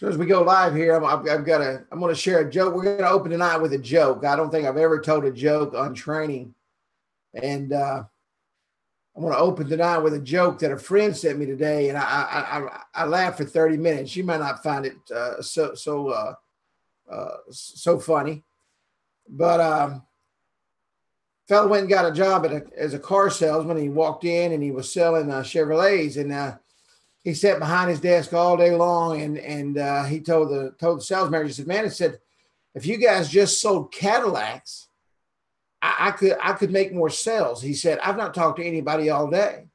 So as we go live here, I'm going to share a joke. We're going to open tonight with a joke. I don't think I've ever told a joke on training. And I'm going to open tonight with a joke that a friend sent me today. And I laughed for 30 minutes. You might not find it so funny. But fellow went and got a job as a car salesman. He walked in and he was selling Chevrolets. And he sat behind his desk all day long, and he told the sales manager, he said, "Man," he said, "if you guys just sold Cadillacs, I could make more sales." He said, "I've not talked to anybody all day."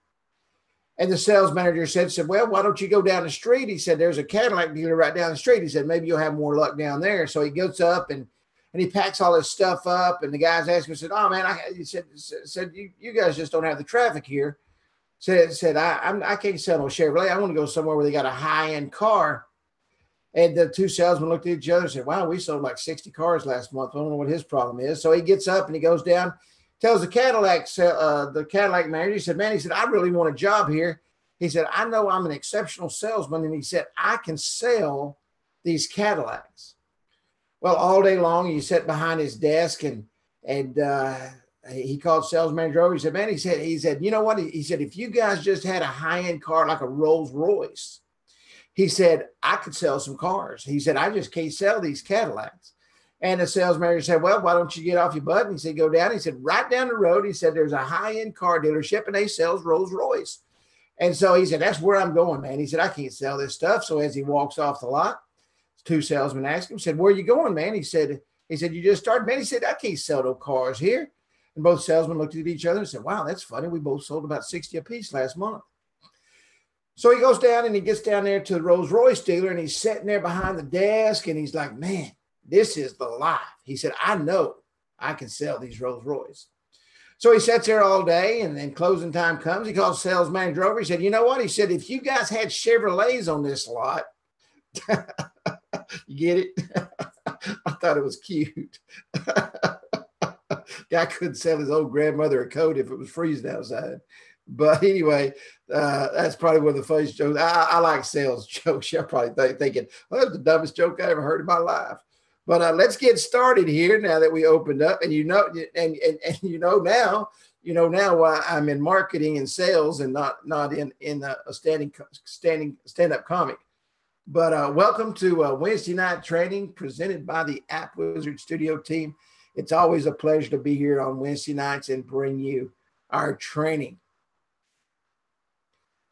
And the sales manager said, "Well, why don't you go down the street?" He said, "There's a Cadillac dealer right down the street." He said, "Maybe you'll have more luck down there." So he goes up and he packs all his stuff up, and the guys ask him, said, "Oh man," he said, you guys just don't have the traffic here." Said I can't sell no Chevrolet. I want to go somewhere where they got a high-end car. And the two salesmen looked at each other and said, "Wow, we sold like 60 cars last month. I don't know what his problem is." So he gets up and he goes down, tells the Cadillac manager, he said, "Man," he said, "I really want a job here." He said, "I know I'm an exceptional salesman." And he said, "I can sell these Cadillacs." Well, all day long, he sat behind his desk and he called sales manager over. He said, "Man," he said, "You know what?" He said, "If you guys just had a high-end car like a Rolls Royce," he said, "I could sell some cars." He said, "I just can't sell these Cadillacs." And the sales manager said, "Well, why don't you get off your butt?" And he said, "Go down." He said, "Right down the road," he said, "there's a high-end car dealership and they sell Rolls Royce." And so he said, "That's where I'm going, man." He said, "I can't sell this stuff." So as he walks off the lot, two salesmen asked him, said, "Where are you going, man?" He said, "You just started." "Man," he said, "I can't sell no cars here." And both salesmen looked at each other and said, "Wow, that's funny. We both sold about 60 apiece last month." So he goes down and he gets down there to the Rolls Royce dealer and he's sitting there behind the desk and he's like, "Man, this is the life." He said, "I know I can sell these Rolls Royce." So he sits there all day, and then closing time comes. He calls the sales manager over. He said, "You know what?" He said, "If you guys had Chevrolets on this lot," you get it? I thought it was cute. Guy couldn't sell his old grandmother a coat if it was freezing outside. But anyway, that's probably one of the funniest jokes. I like sales jokes. You're probably thinking, "Oh, that's the dumbest joke I ever heard in my life." But let's get started here now that we opened up. And you know now why I'm in marketing and sales and not in a stand-up comic. But welcome to Wednesday night training presented by the Appwizard studio team. It's always a pleasure to be here on Wednesday nights and bring you our training.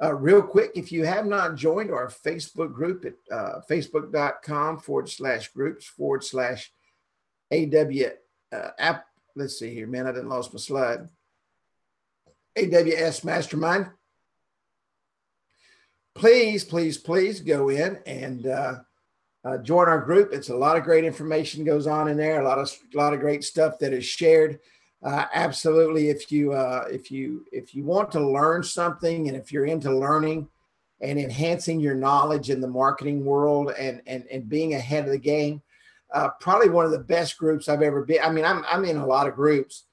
Real quick, if you have not joined our Facebook group at facebook.com/groups/AW app. Let's see here, man. I didn't lost my slide. AWS Mastermind. Please go in and join our group. It's a lot of great information goes on in there. A lot of great stuff that is shared. Absolutely. If you want to learn something, and if you're into learning and enhancing your knowledge in the marketing world and being ahead of the game, probably one of the best groups I've ever been. I mean, I'm in a lot of groups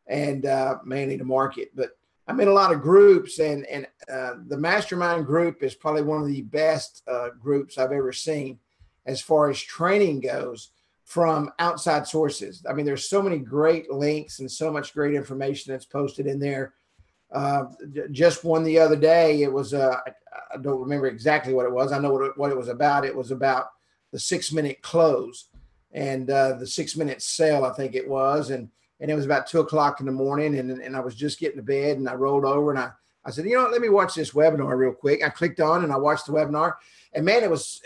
and mainly to market, but I'm in a lot of groups, and the mastermind group is probably one of the best groups I've ever seen as far as training goes from outside sources. I mean, there's so many great links and so much great information that's posted in there. Just one the other day, it was, I don't remember exactly what it was. I know what it was about. It was about the 6-minute close and the 6-minute sale, I think it was. And it was about 2:00 in the morning, and I was just getting to bed, and I rolled over and I said, "You know what, let me watch this webinar real quick." I clicked on and I watched the webinar, and man, it was,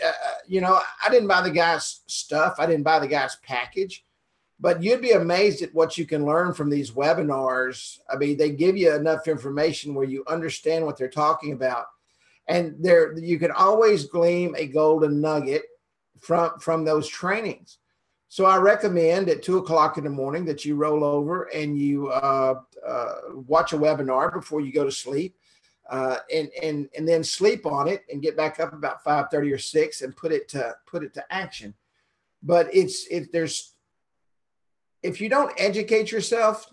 I didn't buy the guy's stuff. I didn't buy the guy's package, but you'd be amazed at what you can learn from these webinars. I mean, they give you enough information where you understand what they're talking about. And you can always glean a golden nugget from those trainings. So I recommend at 2:00 in the morning that you roll over and you watch a webinar before you go to sleep, and then sleep on it and get back up about 5:30 or 6 and put it to action. But if you don't educate yourself,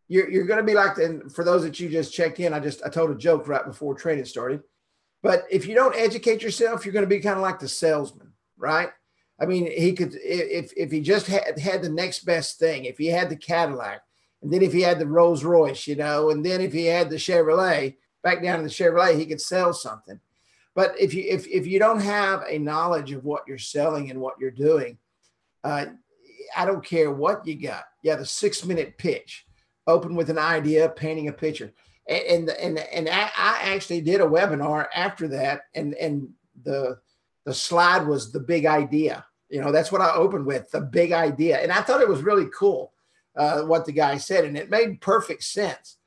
you're going to be like, and for those that you just checked in, I told a joke right before training started. But if you don't educate yourself, you're going to be kind of like the salesman, right? I mean, he could, if he just had the next best thing, if he had the Cadillac, and then if he had the Rolls Royce, and then if he had the Chevrolet, back down to the Chevrolet, he could sell something. But if you don't have a knowledge of what you're selling and what you're doing, I don't care what you got. Yeah, the 6-minute pitch, open with an idea, painting a picture. And I actually did a webinar after that, and the slide was the big idea. That's what I opened with, the big idea. And I thought it was really cool what the guy said, and it made perfect sense.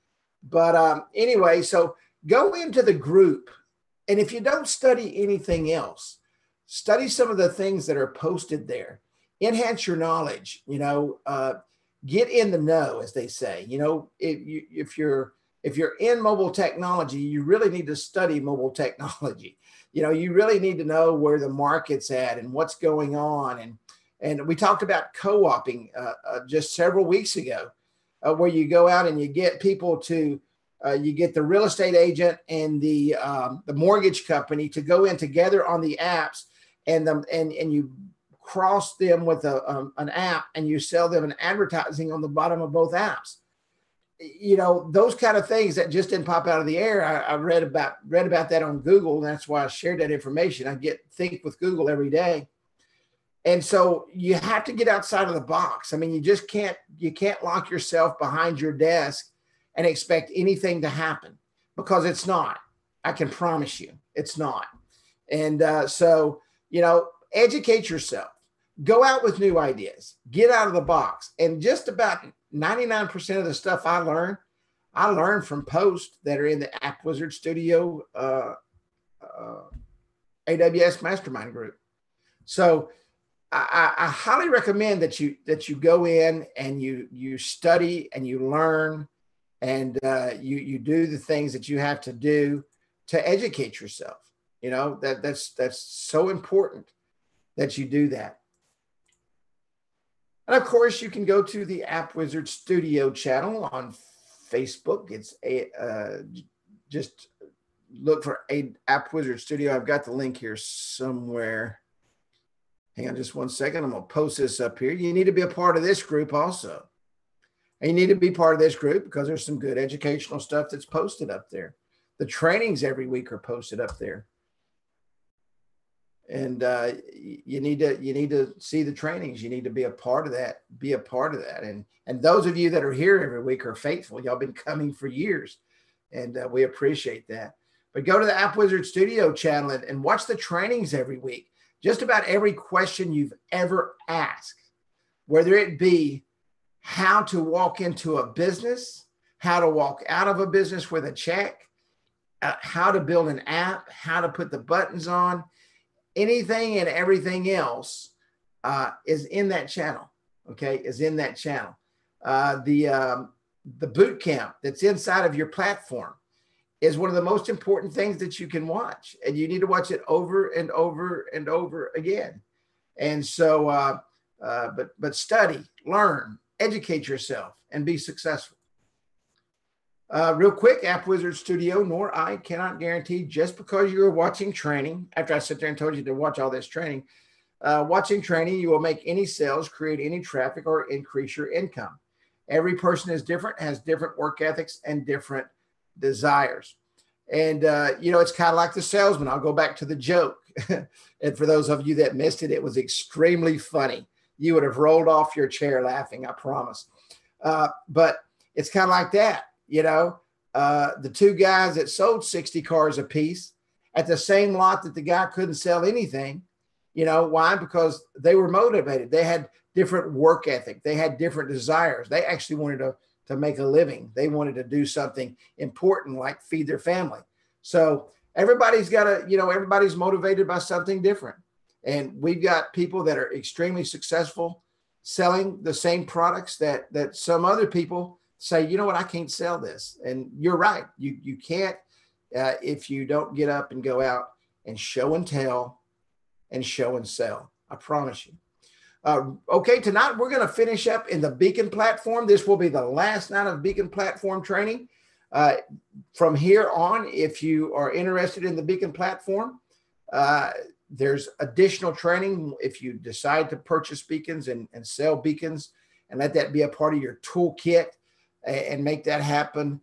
But anyway, so go into the group, and if you don't study anything else, study some of the things that are posted there. Enhance your knowledge. Get in the know, as they say. If you're in mobile technology, you really need to study mobile technology. You really need to know where the market's at and what's going on. And we talked about co-oping just several weeks ago, where you go out and you get people to, you get the real estate agent and the mortgage company to go in together on the apps, and you cross them with an app, and you sell them an advertising on the bottom of both apps. Those kind of things that just didn't pop out of the air. I read about that on Google, and that's why I shared that information. I think with Google every day. And so you have to get outside of the box. I mean, you can't lock yourself behind your desk and expect anything to happen, because it's not. I can promise you it's not. And so, educate yourself, go out with new ideas, get out of the box. And just about 99% of the stuff I learned from posts that are in the Appwizard Studio AWS Mastermind group. So I highly recommend that you go in and you study and you learn, and you do the things that you have to do to educate yourself. That's so important that you do that. And of course, you can go to the Appwizard Studio channel on Facebook. It's just look for Appwizard Studio. I've got the link here somewhere. Hang on just one second. I'm going to post this up here. You need to be a part of this group also. And you need to be part of this group because there's some good educational stuff that's posted up there. The trainings every week are posted up there. And you need to see the trainings. You need to be a part of that. Be a part of that. And those of you that are here every week are faithful. Y'all been coming for years, and we appreciate that. But go to the Appwizard Studio channel and watch the trainings every week. Just about every question you've ever asked, whether it be how to walk into a business, how to walk out of a business with a check, how to build an app, how to put the buttons on. Anything and everything else is in that channel. Okay, is in that channel. The boot camp that's inside of your platform is one of the most important things that you can watch, and you need to watch it over and over and over again. And so, but study, learn, educate yourself, and be successful. Real quick, Appwizard Studio, nor I cannot guarantee just because you're watching training, after I sit there and told you to watch all this training, watching training, you will make any sales, create any traffic, or increase your income. Every person is different, has different work ethics and different desires. And, it's kind of like the salesman. I'll go back to the joke. And for those of you that missed it, it was extremely funny. You would have rolled off your chair laughing, I promise. But it's kind of like that. The two guys that sold 60 cars a piece at the same lot that the guy couldn't sell anything. Why? Because they were motivated. They had different work ethic. They had different desires. They actually wanted to make a living. They wanted to do something important like feed their family. So everybody's got everybody's motivated by something different. And we've got people that are extremely successful selling the same products that some other people say, you know what, I can't sell this. And you're right. You can't if you don't get up and go out and show and tell and show and sell. I promise you. Okay, tonight we're going to finish up in the Beacon platform. This will be the last night of Beacon platform training. From here on, if you are interested in the Beacon platform, there's additional training if you decide to purchase beacons and sell beacons and let that be a part of your toolkit and make that happen.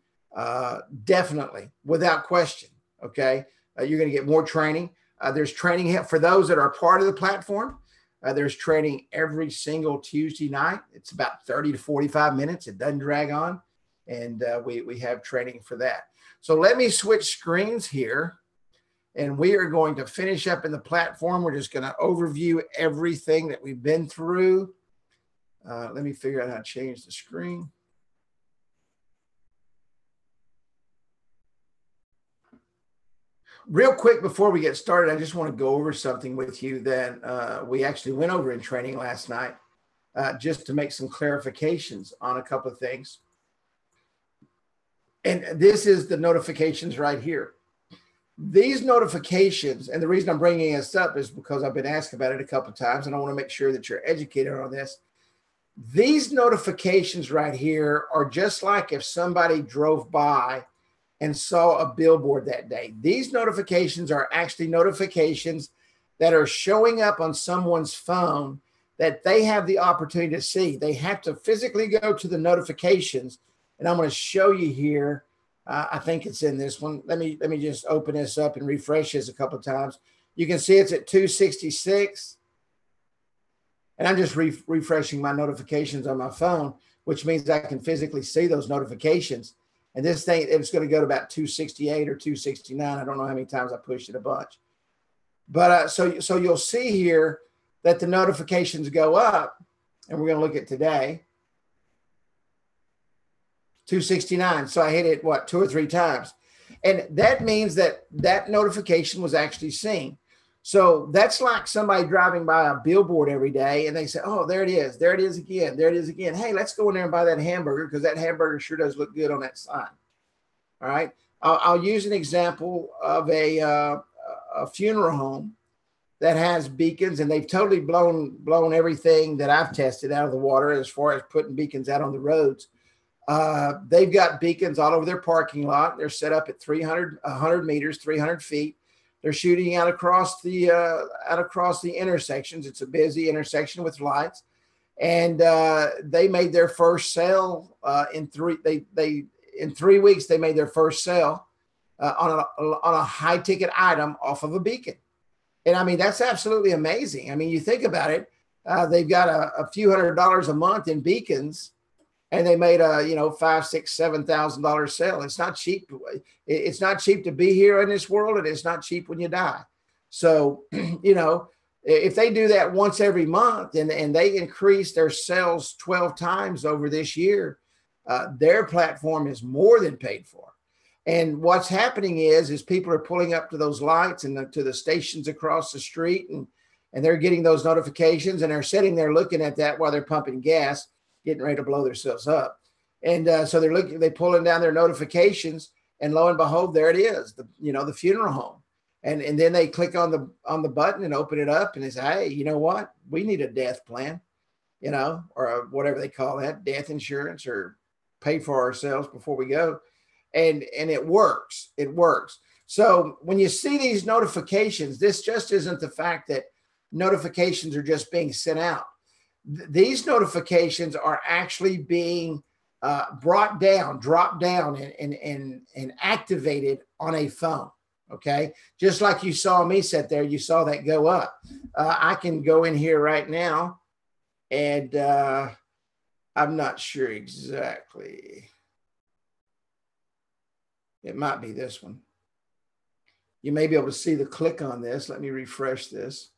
Definitely, without question. Okay. You're going to get more training. There's training for those that are part of the platform. There's training every single Tuesday night. It's about 30 to 45 minutes. It doesn't drag on. And we have training for that. So let me switch screens here. And we are going to finish up in the platform. We're just going to overview everything that we've been through. Let me figure out how to change the screen. Real quick before we get started, I just want to go over something with you that we actually went over in training last night, just to make some clarifications on a couple of things. And this is the notifications right here. These notifications, and the reason I'm bringing this up is because I've been asked about it a couple of times, and I want to make sure that you're educated on this. These notifications right here are just like if somebody drove by and saw a billboard that day. These notifications are actually notifications that are showing up on someone's phone that they have the opportunity to see. They have to physically go to the notifications, and I'm going to show you here. I think it's in this one. Let me just open this up and refresh this a couple of times. You can see it's at 266. And I'm just refreshing my notifications on my phone, which means I can physically see those notifications. And this thing, it's going to go to about 268 or 269. I don't know how many times I pushed it a bunch. But so you'll see here that the notifications go up, and we're going to look at today. 269. So I hit it, what, 2 or 3 times. And that means that that notification was actually seen. So that's like somebody driving by a billboard every day and they say, oh, there it is. There it is again. There it is again. Hey, let's go in there and buy that hamburger because that hamburger sure does look good on that sign. All right. I'll use an example of a funeral home that has beacons, and they've totally blown everything that I've tested out of the water as far as putting beacons out on the roads. They've got beacons all over their parking lot. They're set up at 100 meters, 300 feet. They're shooting out across the intersections. It's a busy intersection with lights. And they made their first sale in 3 weeks. They made their first sale on a high ticket item off of a beacon. And I mean, that's absolutely amazing. I mean, you think about it, they've got a few $100s a month in beacons, and they made a, $5,000, $6,000, $7,000 sale. It's not cheap. It's not cheap to be here in this world, and it's not cheap when you die. So, if they do that once every month and they increase their sales 12 times over this year, their platform is more than paid for. And what's happening is people are pulling up to those lights and to the stations across the street, and they're getting those notifications, and they're sitting there looking at that while they're pumping gas, getting ready to blow themselves up. And so they're pulling down their notifications, and lo and behold, there it is, the funeral home. And then they click on the button and open it up, and they say, hey, you know what? We need a death plan, or whatever they call that, death insurance, or pay for ourselves before we go. And it works. It works. So when you see these notifications, this just isn't the fact that notifications are just being sent out. These notifications are actually being dropped down and activated on a phone. Okay. Just like you saw me sit there, you saw that go up. I can go in here right now, and I'm not sure exactly. It might be this one. You may be able to see the click on this. Let me refresh this.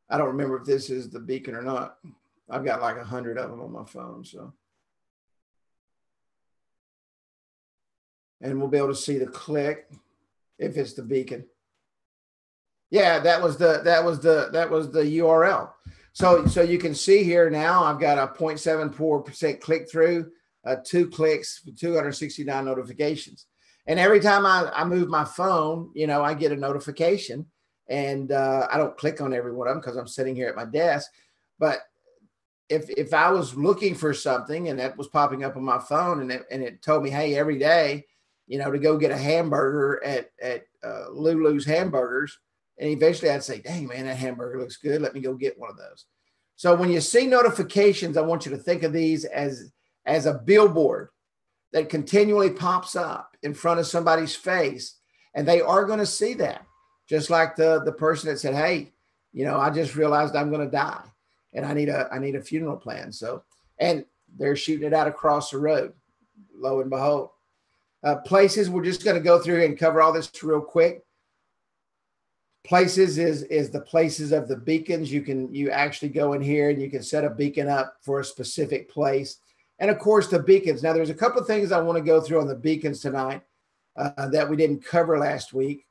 I don't remember if this is the beacon or not. I've got like 100 of them on my phone. So, and we'll be able to see the click if it's the beacon. Yeah, that was the URL. So you can see here now I've got a 0.74% click through, 2 clicks, 269 notifications. And every time I move my phone, I get a notification. And I don't click on every one of them because I'm sitting here at my desk. But if I was looking for something and that was popping up on my phone and it told me, hey, every day, you know, to go get a hamburger at Lulu's Hamburgers, and eventually I'd say, dang, man, that hamburger looks good. Let me go get one of those. So when you see notifications, I want you to think of these as a billboard that continually pops up in front of somebody's face, and they are going to see that. Just like the person that said, hey, you know, I just realized I'm going to die and I need a funeral plan. So, and they're shooting it out across the road, lo and behold. Places, we're just going to go through and cover all this real quick. Places is the places of the beacons. You actually go in here and you can set a beacon up for a specific place. And of course the beacons. Now there's a couple of things I want to go through on the beacons tonight that we didn't cover last week.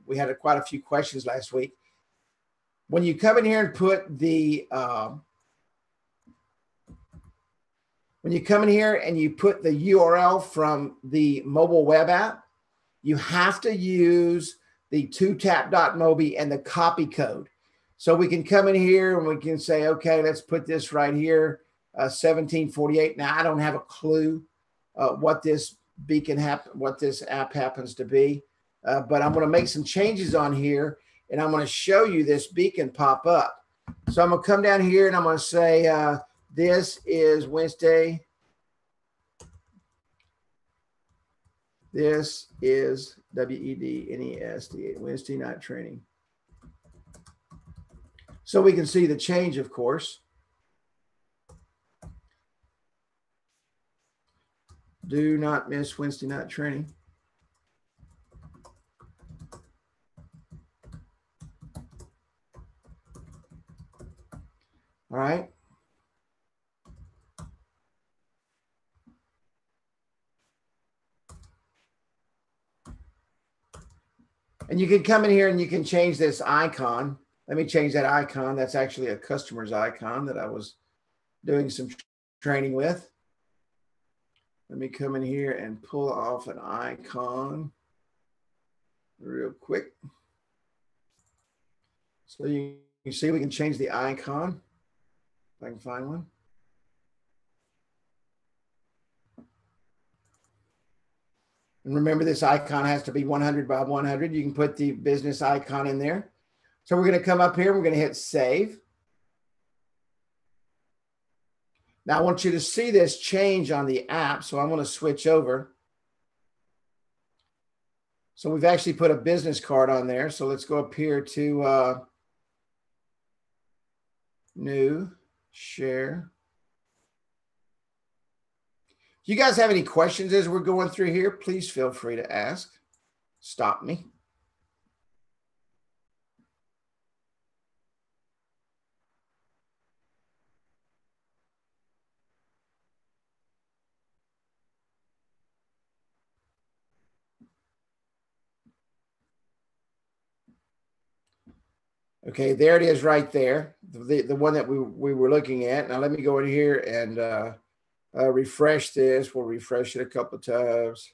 We had quite a few questions last week. When you come in here and put the when you come in here and you put the URL from the mobile web app, you have to use the 2tap.mobi and the copy code. So we can come in here and we can say, okay, let's put this right here, 1748. Now I don't have a clue what this what this app happens to be, but I'm going to make some changes on here and I'm going to show you this beacon pop up. So I'm going to come down here and I'm going to say, this is Wednesday. This is WEDNESD, Wednesday night training. So we can see the change, of course. Do not miss Wednesday night training. All right. And you can come in here and you can change this icon. Let me change that icon. That's actually a customer's icon that I was doing some training with. Let me come in here and pull off an icon real quick. So you see we can change the icon. If I can find one. And remember, this icon has to be 100 by 100. You can put the business icon in there. So we're going to come up here. We're going to hit save. Now I want you to see this change on the app. So I'm going to switch over. So we've actually put a business card on there. So let's go up here to new, share. If you guys have any questions as we're going through here, please feel free to ask. Stop me. Okay, there it is right there, the one that we were looking at. Now let me go in here and refresh this. We'll refresh it a couple of times.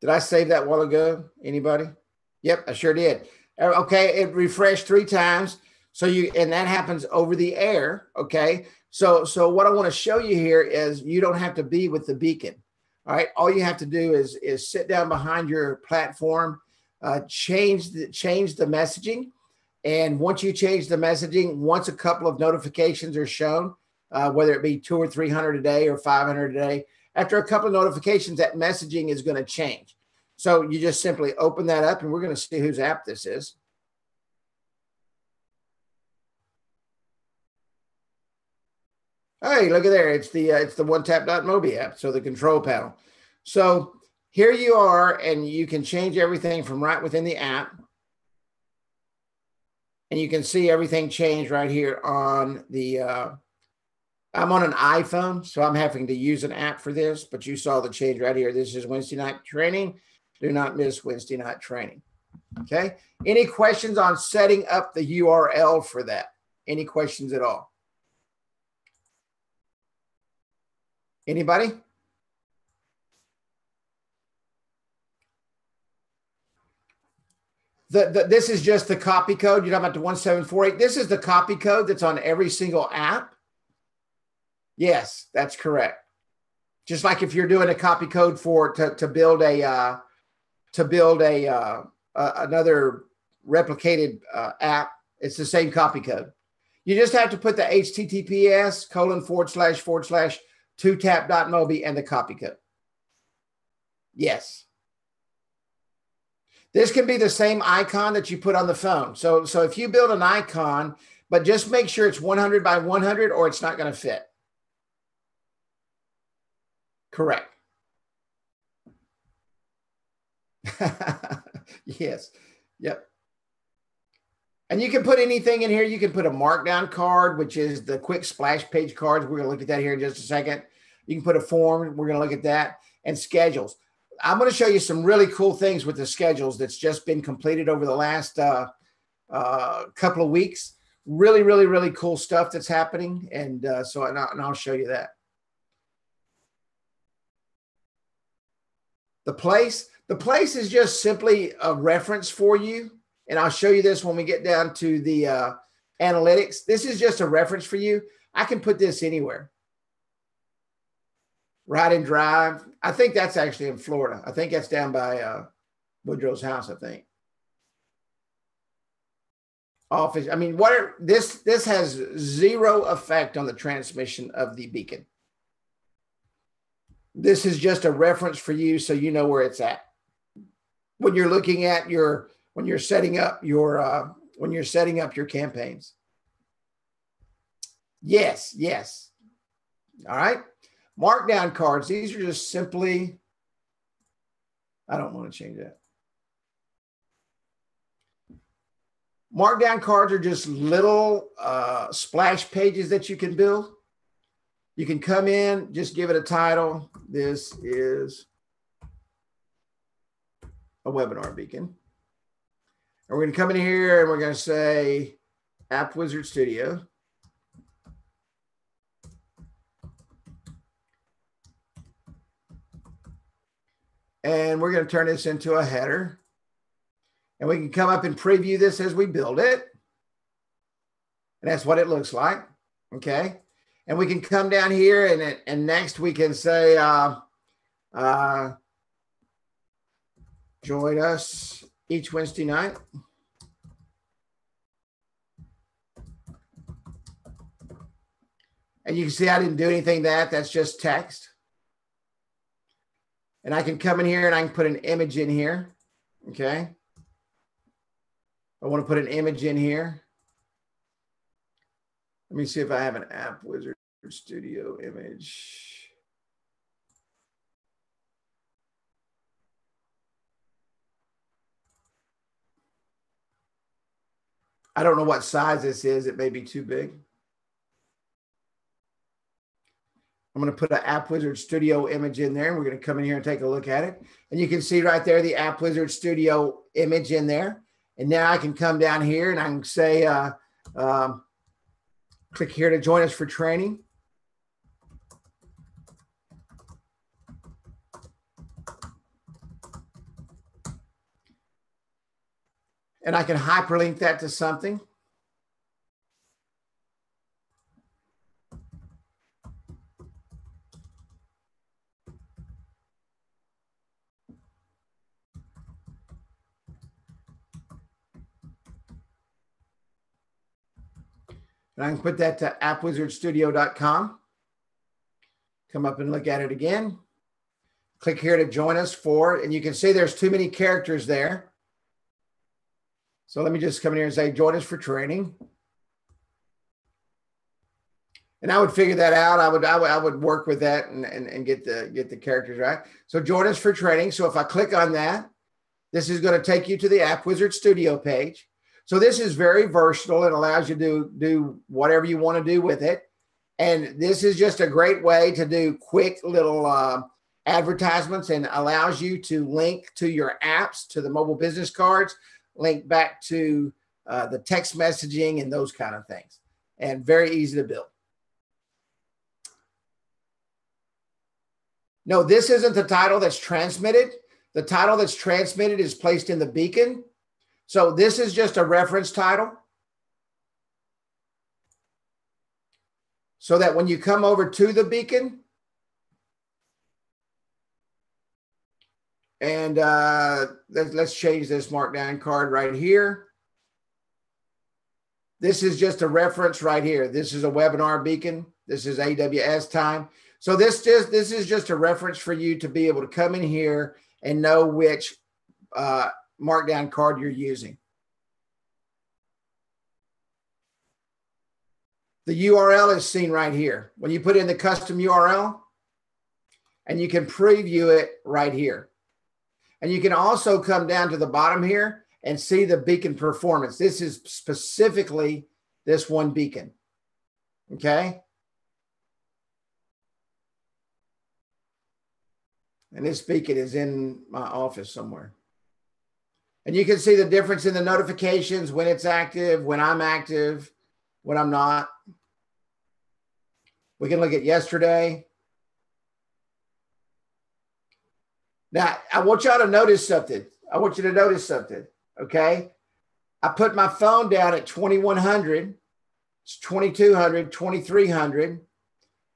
Did I save that a while ago? Anybody? Yep, I sure did. Okay, it refreshed 3 times. So and that happens over the air. Okay, so what I want to show you here is you don't have to be with the beacon. All right, all you have to do is sit down behind your platform, change the messaging, and once you change the messaging, once a couple of notifications are shown, whether it be 200 or 300 a day or 500 a day, after a couple of notifications, that messaging is going to change. So you just simply open that up, and we're going to see whose app this is. Hey, look at there. It's the 1tap.mobi app, so the control panel. So here you are, and you can change everything from right within the app. And you can see everything change right here on the, I'm on an iPhone, so I'm having to use an app for this, but you saw the change right here. This is Wednesday night training. Do not miss Wednesday night training. Okay. Any questions on setting up the URL for that? Any questions at all? Anybody? This is just the copy code. You're talking about the 1748. This is the copy code that's on every single app. Yes, that's correct. Just like if you're doing a copy code for to build a another replicated app, it's the same copy code. You just have to put the https://2tap.mobi and the copy code. Yes. This can be the same icon that you put on the phone. So if you build an icon, but just make sure it's 100 by 100 or it's not going to fit. Correct. Yes. Yep. And you can put anything in here. You can put a markdown card, which is the quick splash page cards. We're going to look at that here in just a second. You can put a form. We're going to look at that. And schedules. I'm going to show you some really cool things with the schedules that's just been completed over the last couple of weeks. Really, really, really cool stuff that's happening. And I'll show you that. The place is just simply a reference for you. And I'll show you this when we get down to the analytics. This is just a reference for you. I can put this anywhere. Ride and drive. I think that's actually in Florida. I think that's down by Woodrow's house, I think. Office. I mean, this has zero effect on the transmission of the beacon. This is just a reference for you so you know where it's at. When you're looking at when you're setting up your campaigns. Yes, yes. All right. Markdown cards. These are just simply, I don't want to change that. Markdown cards are just little splash pages that you can build. You can come in, just give it a title. This is a webinar beacon. And we're going to come in here and we're going to say Appwizard Studio. And we're going to turn this into a header. And we can come up and preview this as we build it. And that's what it looks like. Okay. And we can come down here and next we can say, join us each Wednesday night. And you can see I didn't do anything that's just text. And I can come in here and I can put an image in here. Okay. I want to put an image in here. Let me see if I have an Appwizard Studio image. I don't know what size this is. It may be too big. I'm going to put an Appwizard Studio image in there. And we're going to come in here and take a look at it. And you can see right there the Appwizard Studio image in there. And now I can come down here and I can say, click here to join us for training. And I can hyperlink that to something. And I can put that to appwizardstudio.com. Come up and look at it again. Click here to join us for, and you can see there's too many characters there. So let me just come in here and say, join us for training. And I would figure that out. I would work with that and get the characters right. So join us for training. So if I click on that, this is going to take you to the Appwizard Studio page. So this is very versatile. It allows you to do whatever you want to do with it. And this is just a great way to do quick little advertisements and allows you to link to your apps, to the mobile business cards, link back to the text messaging and those kind of things. And very easy to build. No, this isn't the title that's transmitted. The title that's transmitted is placed in the beacon. So this is just a reference title. So that when you come over to the beacon, and let's change this markdown card right here. This is just a reference right here. This is a webinar beacon. This is AWS time. So this is just a reference for you to be able to come in here and know which markdown card you're using. The URL is seen right here. When you put in the custom URL, and you can preview it right here. And you can also come down to the bottom here and see the beacon performance. This is specifically this one beacon. Okay. And this beacon is in my office somewhere. And you can see the difference in the notifications, when it's active, when I'm active, when I'm not. We can look at yesterday. Now, I want y'all to notice something. I want you to notice something, okay? I put my phone down at 2100, it's 2200, 2300,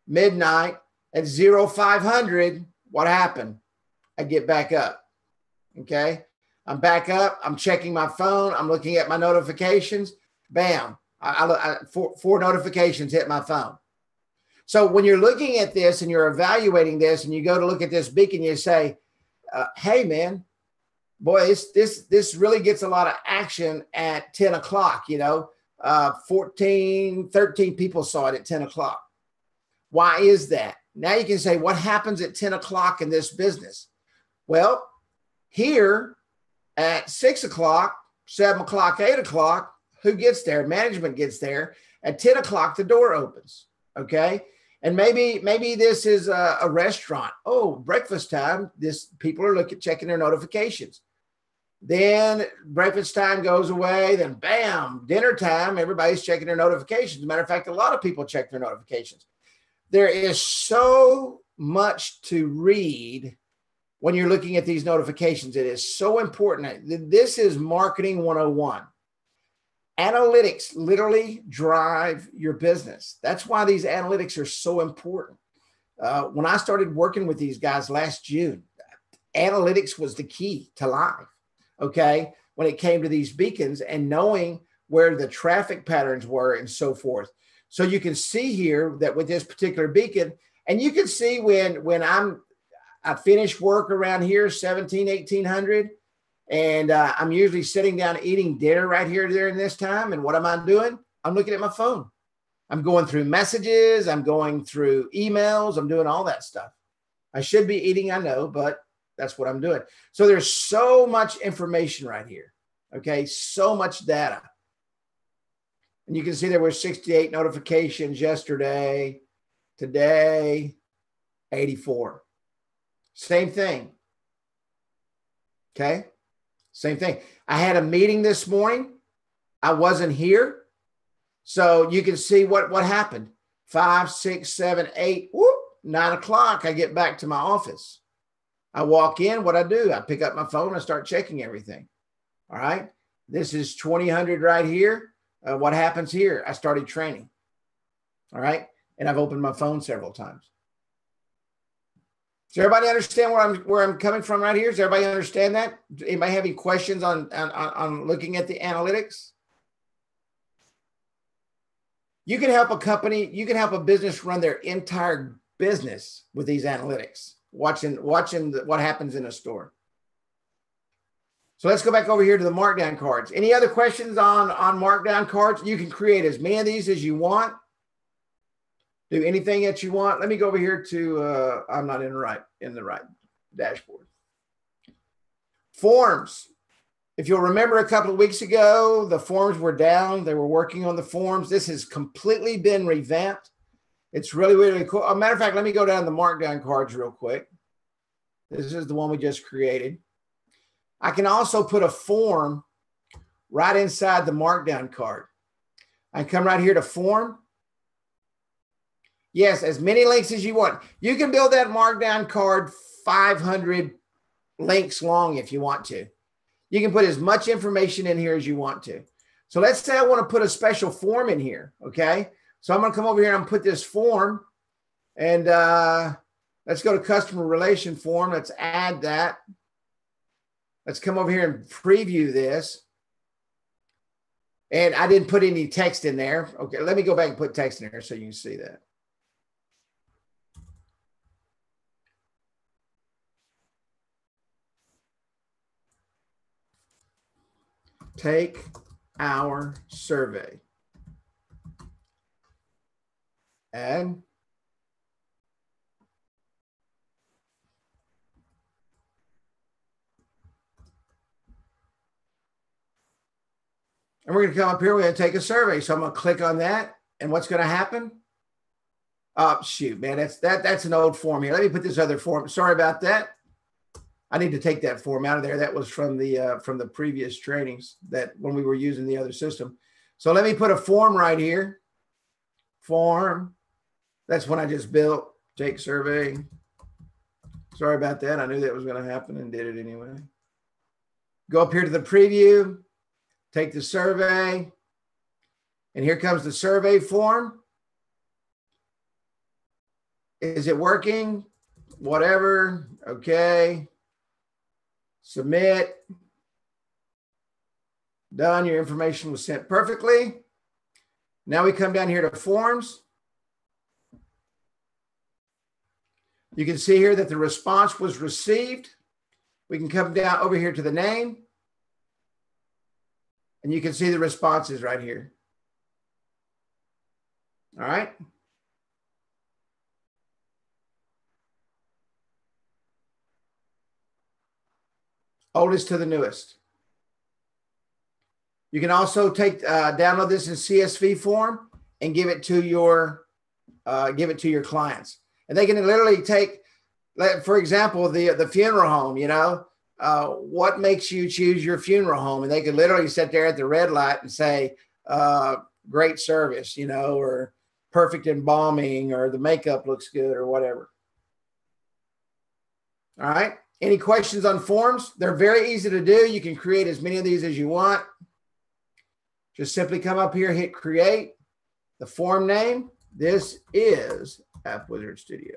midnight, at 0500, what happened? I get back up, okay? I'm back up, I'm checking my phone, I'm looking at my notifications, bam, four notifications hit my phone. So when you're looking at this and you're evaluating this and you go to look at this beacon, you say, hey, man, boy, this really gets a lot of action at 10 o'clock, you know, 13 people saw it at 10 o'clock. Why is that? Now you can say, what happens at 10 o'clock in this business? Well, here at 6 o'clock, 7 o'clock, 8 o'clock, who gets there? Management gets there. At 10 o'clock, the door opens, okay? And maybe this is a restaurant. Oh, breakfast time. People are checking their notifications. Then breakfast time goes away. Then bam, dinner time. Everybody's checking their notifications. As a matter of fact, a lot of people check their notifications. There is so much to read when you're looking at these notifications. It is so important. This is marketing 101. Analytics literally drive your business. That's why these analytics are so important. When I started working with these guys last June, analytics was the key to life, okay? When it came to these beacons and knowing where the traffic patterns were and so forth. So you can see here that with this particular beacon, and you can see when I finish work around here, 1800, and I'm usually sitting down eating dinner right here during this time. And what am I doing? I'm looking at my phone. I'm going through messages. I'm going through emails. I'm doing all that stuff. I should be eating, I know, but that's what I'm doing. So there's so much information right here. Okay. So much data. And you can see there were 68 notifications yesterday, today, 84. Same thing. Okay. Same thing. I had a meeting this morning. I wasn't here. So you can see what happened. 5, 6, 7, 8, 9 o'clock. I get back to my office. I walk in. What I do? I pick up my phone and start checking everything. All right. This is 2000 right here. What happens here? I started training. All right. And I've opened my phone several times. Does everybody understand where I'm coming from right here? Does everybody understand that? Anybody have any questions on looking at the analytics? You can help a company, you can help a business run their entire business with these analytics, watching what happens in a store. So let's go back over here to the markdown cards. Any other questions on markdown cards? You can create as many of these as you want. Do anything that you want. Let me go over here to, I'm not in the right dashboard. Forms. If you'll remember a couple of weeks ago, the forms were down. They were working on the forms. This has completely been revamped. It's really, really cool. As a matter of fact, let me go down the markdown cards real quick. This is the one we just created. I can also put a form right inside the markdown card. I come right here to form. Yes, as many links as you want. You can build that markdown card 500 links long if you want to. You can put as much information in here as you want to. So let's say I want to put a special form in here, okay? So I'm going to come over here and put this form, and let's go to customer relation form. Let's add that. Let's come over here and preview this. And I didn't put any text in there. Okay, let me go back and put text in there so you can see that. Take our survey. And we're going to come up here. We're going to take a survey. So I'm going to click on that. And what's going to happen? Oh, shoot, man. That's an old form here. Let me put this other form. Sorry about that. I need to take that form out of there. That was from the previous trainings that when we were using the other system. So let me put a form right here. Form. That's one I just built. Take survey. Sorry about that. I knew that was going to happen and did it anyway. Go up here to the preview. Take the survey. And here comes the survey form. Is it working? Whatever. Okay. Submit. Done. Your information was sent perfectly. Now we come down here to forms. You can see here that the response was received. We can come down over here to the name. And you can see the responses right here. All right. Oldest to the newest. You can also download this in CSV form and give it to your clients, and they can literally take, for example, the funeral home. You know, what makes you choose your funeral home, and they could literally sit there at the red light and say, "Great service," you know, or "Perfect embalming," or "The makeup looks good," or whatever. All right. Any questions on forms? They're very easy to do. You can create as many of these as you want. Just simply come up here, hit create. The form name, this is Appwizard Studio.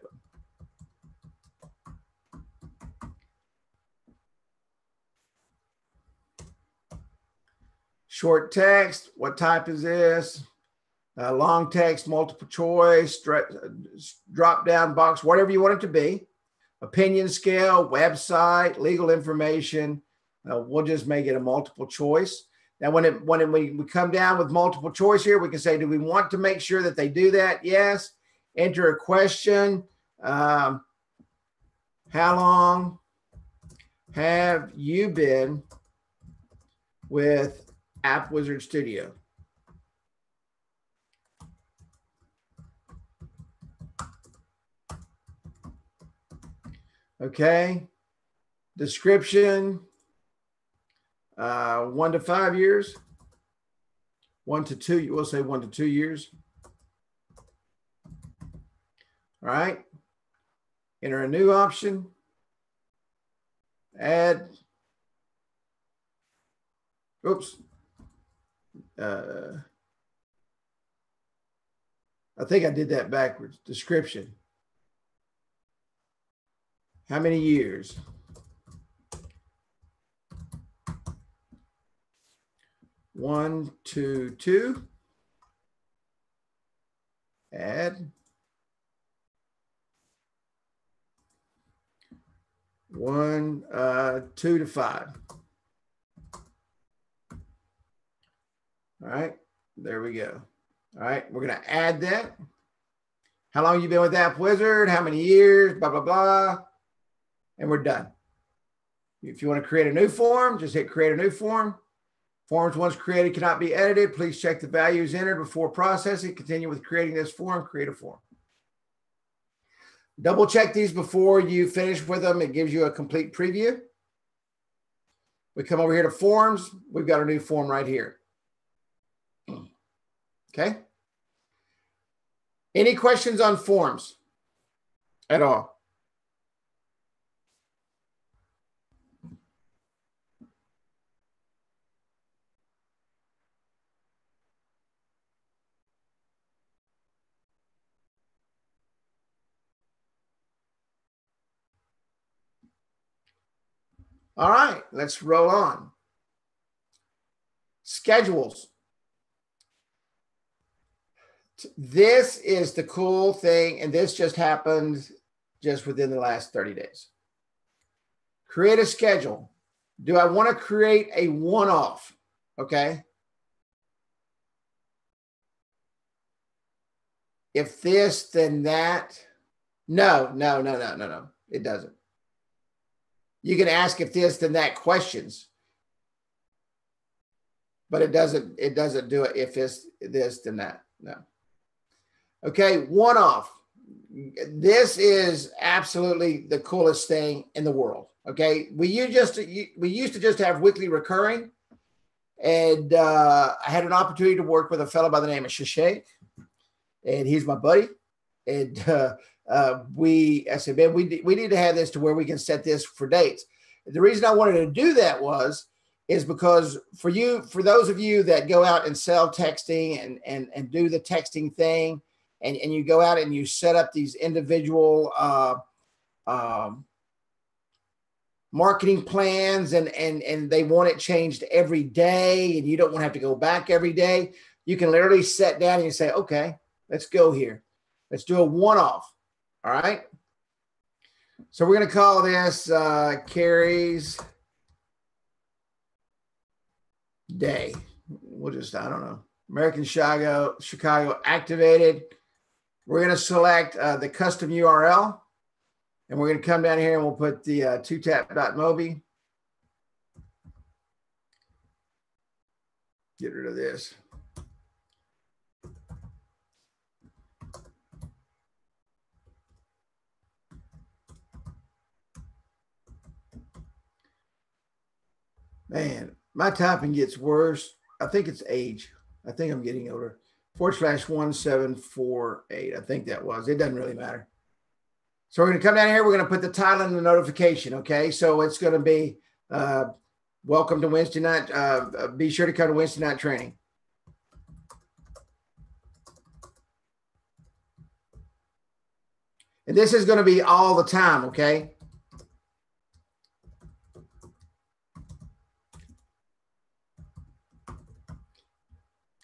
Short text, what type is this? Long text, multiple choice, drop down box, whatever you want it to be. Opinion scale, website, legal information. We'll just make it a multiple choice. Now, when we come down with multiple choice here, we can say, do we want to make sure that they do that? Yes. Enter a question. How long have you been with Appwizard Studio? Okay. Description, 1 to 5 years, 1 to 2, we'll say 1 to 2 years. All right. Enter a new option. Add. Oops. I think I did that backwards. Description. How many years? One, two, two. Add. 1, 2 to 5. All right, there we go. All right, we're going to add that. How long have you been with Appwizard? How many years? Blah, blah, blah. And we're done. If you want to create a new form, just hit create a new form. Forms once created cannot be edited. Please check the values entered before processing. Continue with creating this form. Create a form. Double check these before you finish with them. It gives you a complete preview. We come over here to forms. We've got our new form right here. Okay. Any questions on forms at all? All right, let's roll on. Schedules. This is the cool thing, and this just happened just within the last 30 days. Create a schedule. Do I want to create a one-off? Okay. If this, then that. No. It doesn't. You can ask if this, then that questions, but it doesn't do it if this, then that. No. Okay, one-off. This is absolutely the coolest thing in the world. Okay, we used to just have weekly recurring, and I had an opportunity to work with a fellow by the name of Shashay, and he's my buddy. And I said, man, we need to have this to where we can set this for dates. The reason I wanted to do that is because for those of you that go out and sell texting and do the texting thing, and you go out and you set up these individual marketing plans and they want it changed every day, and you don't want to have to go back every day. You can literally sit down and you say, okay, let's go here. Let's do a one-off. All right. So we're going to call this Carrie's Day. We'll just, I don't know, American Chicago activated. We're going to select the custom URL, and we're going to come down here and we'll put the 2tap.mobi. Get rid of this. Man, my typing gets worse. I think it's age. I think I'm getting older. /1748. I think that was. It doesn't really matter. So we're going to come down here. We're going to put the title and the notification. Okay. So it's going to be welcome to Wednesday night. Be sure to come to Wednesday night training. And this is going to be all the time. Okay.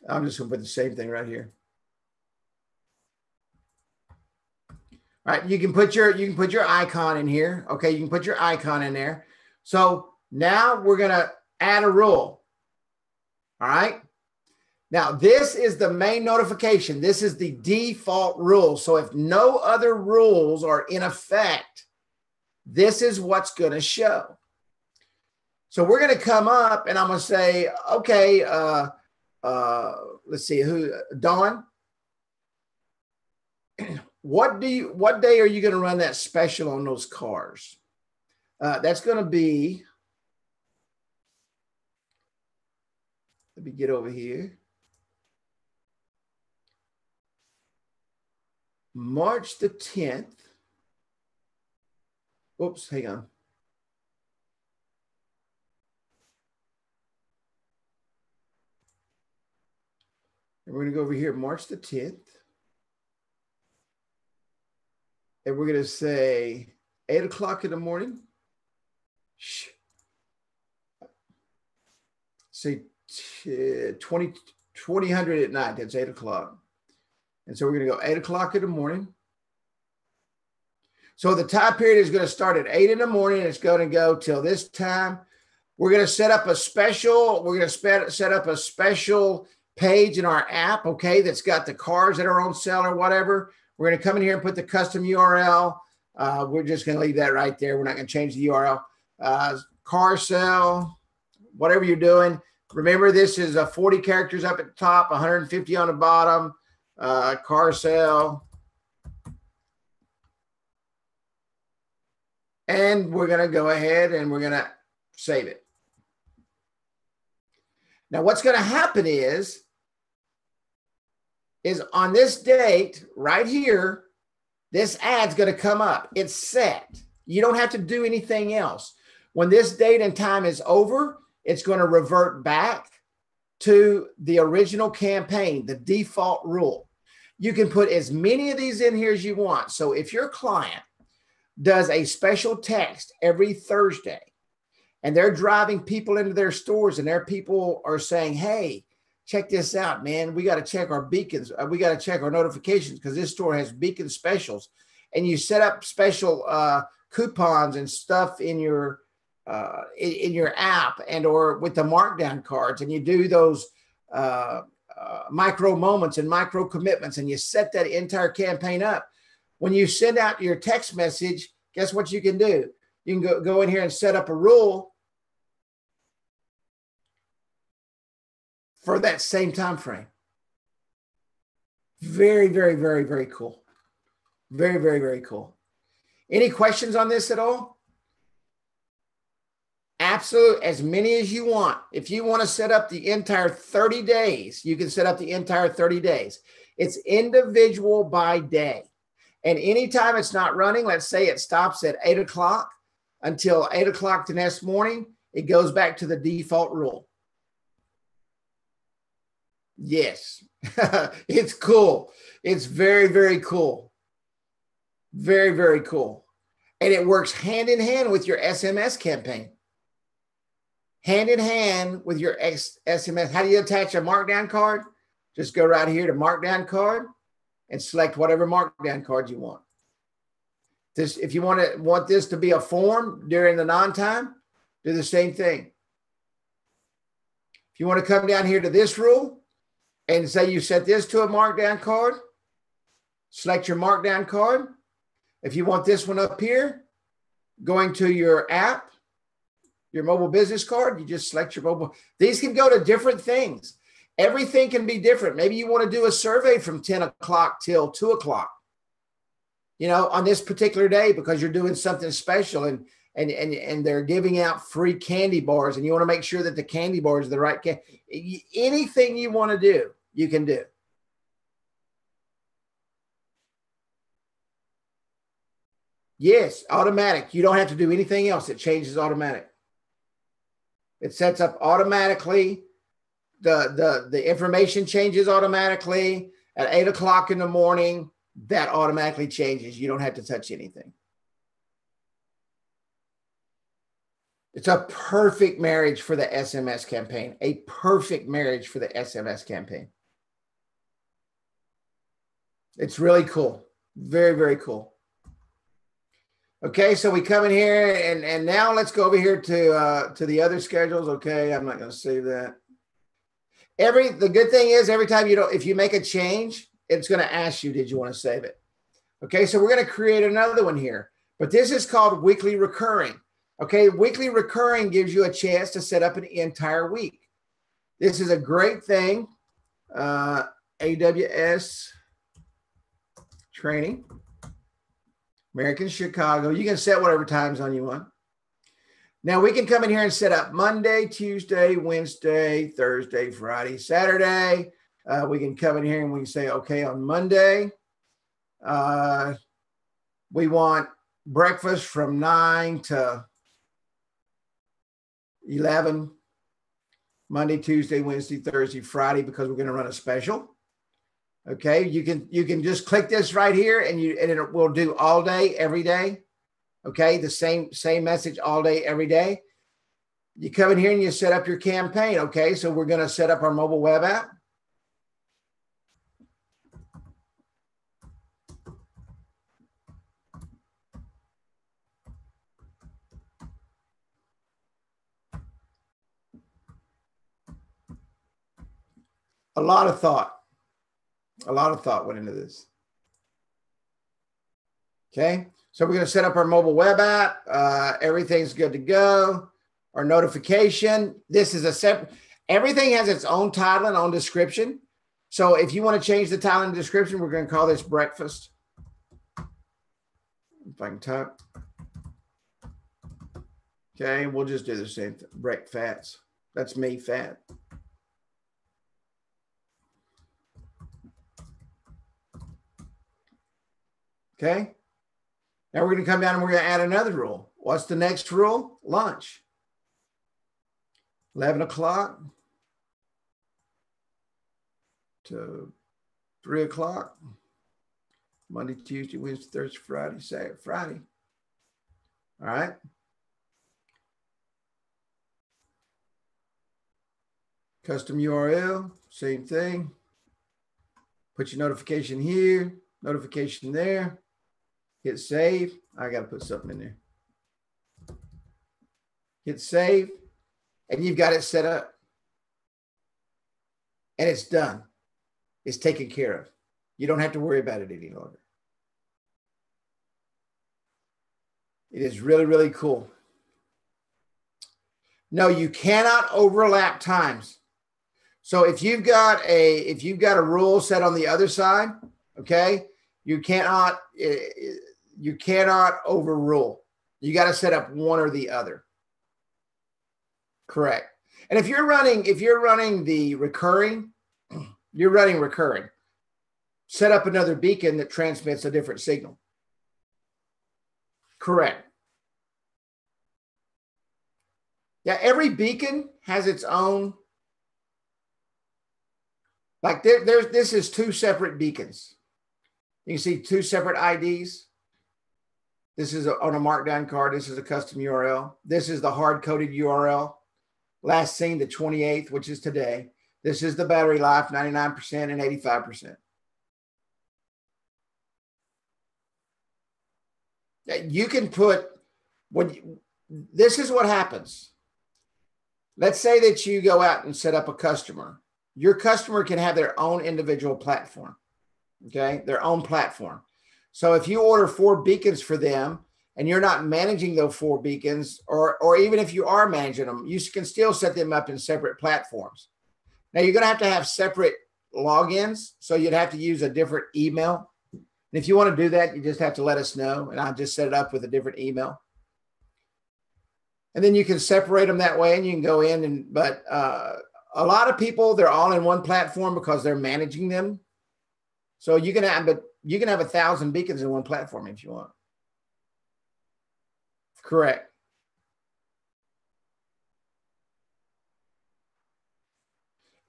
I'm just going to put the same thing right here. All right, you can put your icon in here. Okay, you can put your icon in there. So now we're going to add a rule. All right. Now this is the main notification. This is the default rule. So if no other rules are in effect, this is what's going to show. So we're going to come up and I'm going to say, okay, let's see, Dawn, what day are you going to run that special on those cars? That's going to be, let me get over here. March the 10th. Oops, hang on. And we're going to go over here, March the 10th. And we're going to say 8 o'clock in the morning. Say 2000 at night. That's 8 o'clock. And so we're going to go 8 o'clock in the morning. So the time period is going to start at 8 in the morning. It's going to go till this time. We're going to set up a special. We're going to set up a special page in our app, okay, that's got the cars that are on sale or whatever. We're going to come in here and put the custom URL. We're just going to leave that right there. We're not going to change the URL. Car sale, whatever you're doing. Remember, this is 40 characters up at the top, 150 on the bottom. Car sale. And we're going to go ahead and we're going to save it. Now, what's going to happen is on this date right here, this ad's going to come up. It's set. You don't have to do anything else. When this date and time is over, it's going to revert back to the original campaign, the default rule. You can put as many of these in here as you want. So if your client does a special text every Thursday, and they're driving people into their stores, and their people are saying, hey, check this out, man. We got to check our beacons. We got to check our notifications because this store has beacon specials. And you set up special coupons and stuff in your app and or with the markdown cards, and you do those micro moments and micro commitments, and you set that entire campaign up. When you send out your text message, guess what you can do? You can go in here and set up a rule for that same time frame. Very, very, very, very cool. Very, very, very cool. Any questions on this at all? Absolute, as many as you want. If you want to set up the entire 30 days, you can set up the entire 30 days. It's individual by day. And anytime it's not running, let's say it stops at 8 o'clock until 8 o'clock the next morning, it goes back to the default rule. Yes, it's cool. It's very, very cool. Very, very cool. And it works hand in hand with your SMS campaign. Hand in hand with your SMS. How do you attach a markdown card? Just go right here to markdown and select whatever markdown card you want. This, if you want this to be a form during the non-time, do the same thing. If you want to come down here to this rule and say you set this to a markdown card, select your markdown card. If you want this one up here, going to your app, your mobile business card, you just select your mobile. These can go to different things. Everything can be different. Maybe you want to do a survey from 10 o'clock till 2 o'clock, you know, on this particular day because you're doing something special and they're giving out free candy bars and you want to make sure that the candy bars are the right candy. Anything you want to do, you can do. Yes, automatic. You don't have to do anything else. It changes automatic. It sets up automatically. The information changes automatically at 8 o'clock in the morning. That automatically changes. You don't have to touch anything. It's a perfect marriage for the SMS campaign. A perfect marriage for the SMS campaign. It's really cool. Very, very cool. Okay, so we come in here and now let's go over here to the other schedules. Okay, I'm not going to save that. The good thing is every time if you make a change, it's going to ask you, did you want to save it? Okay, so we're going to create another one here, but this is called weekly recurring. Okay, weekly recurring gives you a chance to set up an entire week. This is a great thing. AWS training, American Chicago. You can set whatever time zone you want. Now we can come in here and set up Monday, Tuesday, Wednesday, Thursday, Friday, Saturday. We can come in here and we can say, okay, on Monday, we want breakfast from 9 to 11, Monday, Tuesday, Wednesday, Thursday, Friday, because we're going to run a special. Okay, you can just click this right here and it will do all day, every day. Okay, the same message all day, every day. You come in here and you set up your campaign. Okay, so we're going to set up our mobile web app. A lot of thought went into this. Okay, so we're going to set up our mobile web app. Everything's good to go. Our notification. This is a separate. Everything has its own title and own description. So if you want to change the title and description, we're going to call this breakfast. If I can type. Okay, we'll just do the same thing. Breakfast. That's me, fat. Okay. Now we're going to come down and we're going to add another rule. What's the next rule? Lunch. 11 o'clock to 3 o'clock. Monday, Tuesday, Wednesday, Thursday, Friday, Saturday, Friday. All right. Custom URL, same thing. Put your notification here, notification there. Hit save. I got to put something in there. Hit save, and you've got it set up. And it's done. It's taken care of. You don't have to worry about it any longer. It is really, really cool. No, you cannot overlap times. So if you've got a rule set on the other side, okay, you cannot overrule. You got to set up one or the other. Correct. And if you're running the recurring, you're running recurring. Set up another beacon that transmits a different signal. Correct. Yeah, every beacon has its own. Like this is two separate beacons. You can see two separate IDs. This is on a markdown card. This is a custom URL. This is the hard-coded URL. Last seen the 28th, which is today. This is the battery life, 99% and 85%. You can put, this is what happens. Let's say that you go out and set up a customer. Your customer can have their own individual platform, okay? Their own platform. So if you order 4 beacons for them and you're not managing those 4 beacons, or even if you are managing them, you can still set them up in separate platforms. Now you're going to have separate logins. So you'd have to use a different email. And if you want to do that, you just have to let us know. And I'll just set it up with a different email. And then you can separate them that way and you can go in and, but a lot of people, they're all in one platform because they're managing them. So you can have 1,000 beacons in one platform if you want. Correct.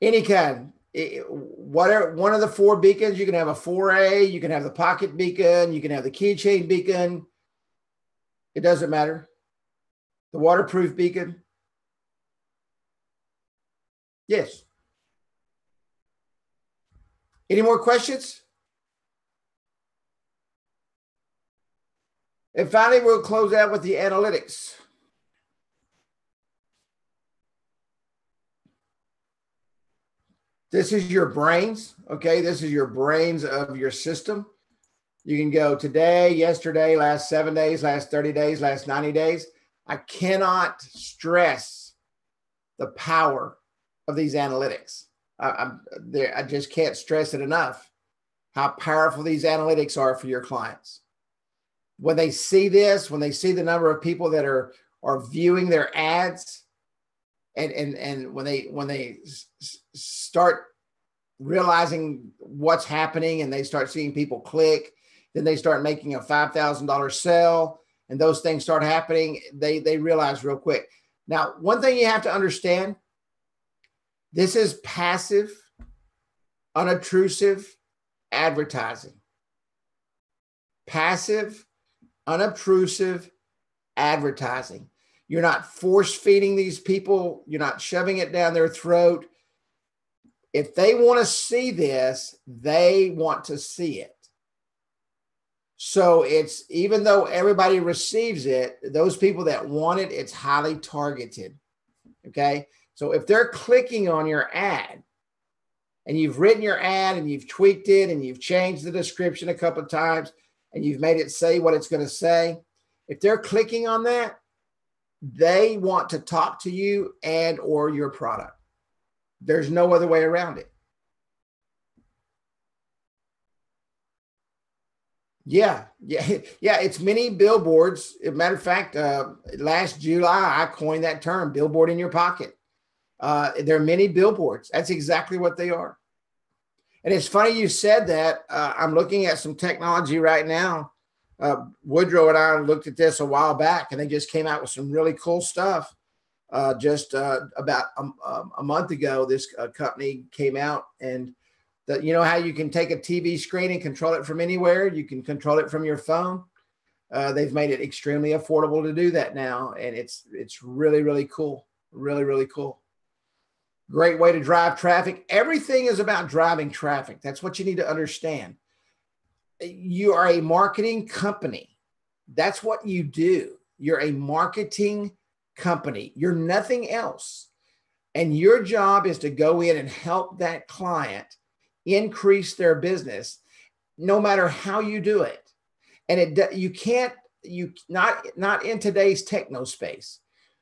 Any kind, whatever, one of the 4 beacons, you can have a 4A, you can have the pocket beacon, you can have the keychain beacon. It doesn't matter. The waterproof beacon. Yes. Any more questions? And finally, we'll close out with the analytics. This is your brains, okay? This is your brains of your system. You can go today, yesterday, last 7 days, last 30 days, last 90 days. I cannot stress the power of these analytics. I just can't stress it enough, how powerful these analytics are for your clients. When they see this, when they see the number of people that are viewing their ads, and when they start realizing what's happening and they start seeing people click, then they start making a $5,000 sale, and those things start happening, they realize real quick. Now, one thing you have to understand, this is passive, unobtrusive advertising. Passive, unobtrusive advertising. You're not force feeding these people. You're not shoving it down their throat. If they want to see this, they want to see it. So it's, even though everybody receives it, those people that want it, it's highly targeted. Okay. So if they're clicking on your ad and you've written your ad and you've tweaked it and you've changed the description a couple of times and you've made it say what it's going to say, if they're clicking on that, they want to talk to you and or your product. There's no other way around it. Yeah. It's many billboards. As a matter of fact, last July, I coined that term, billboard in your pocket. There are many billboards. That's exactly what they are. And it's funny you said that. I'm looking at some technology right now. Woodrow and I looked at this a while back, and they just came out with some really cool stuff. Just about a month ago, this company came out, and you know how you can take a TV screen and control it from anywhere? You can control it from your phone. They've made it extremely affordable to do that now, and it's really, really cool. Really, really cool. Great way to drive traffic. Everything is about driving traffic. That's what you need to understand. You are a marketing company. That's what you do. You're a marketing company. You're nothing else. And your job is to go in and help that client increase their business, no matter how you do it. And not in today's techno space.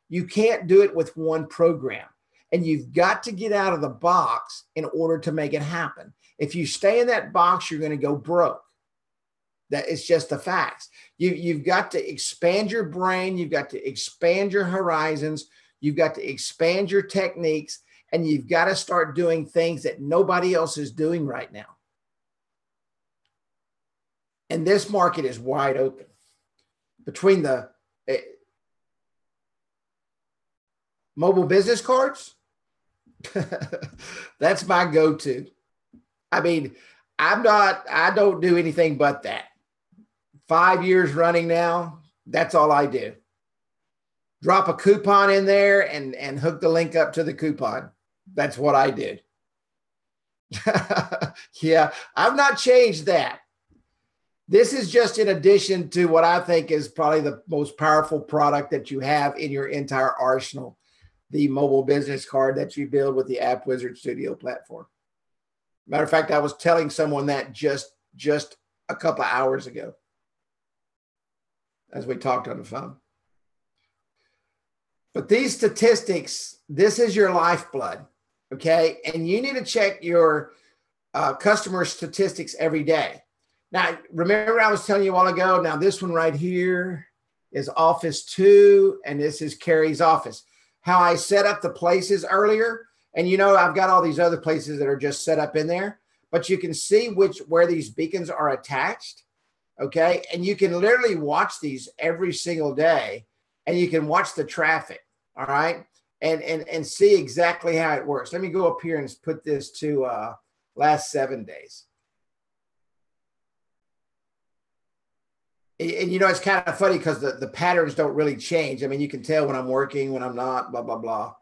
You can't do it with one program. And you've got to get out of the box in order to make it happen. If you stay in that box, you're going to go broke. That is just the facts. You've got to expand your brain. You've got to expand your horizons. You've got to expand your techniques, and you've got to start doing things that nobody else is doing right now. And this market is wide open. Between the mobile business cards, that's my go-to. I mean, I don't do anything but that. 5 years running now, that's all I do. Drop a coupon in there and hook the link up to the coupon. That's what I did. Yeah, I've not changed that. This is just in addition to what I think is probably the most powerful product that you have in your entire arsenal, the mobile business card that you build with the Appwizard Studio platform. Matter of fact, I was telling someone that just a couple of hours ago as we talked on the phone. But these statistics, this is your lifeblood, okay? And you need to check your customer statistics every day. Now, remember I was telling you a while ago, now this one right here is Office 2, and this is Carrie's office. How I set up the places earlier, and you know, I've got all these other places that are just set up in there, but you can see where these beacons are attached, okay? And you can literally watch these every single day, and you can watch the traffic, all right? And see exactly how it works. Let me go up here and put this to last 7 days. And you know, it's kind of funny because the patterns don't really change. I mean, you can tell when I'm working, when I'm not, blah, blah, blah.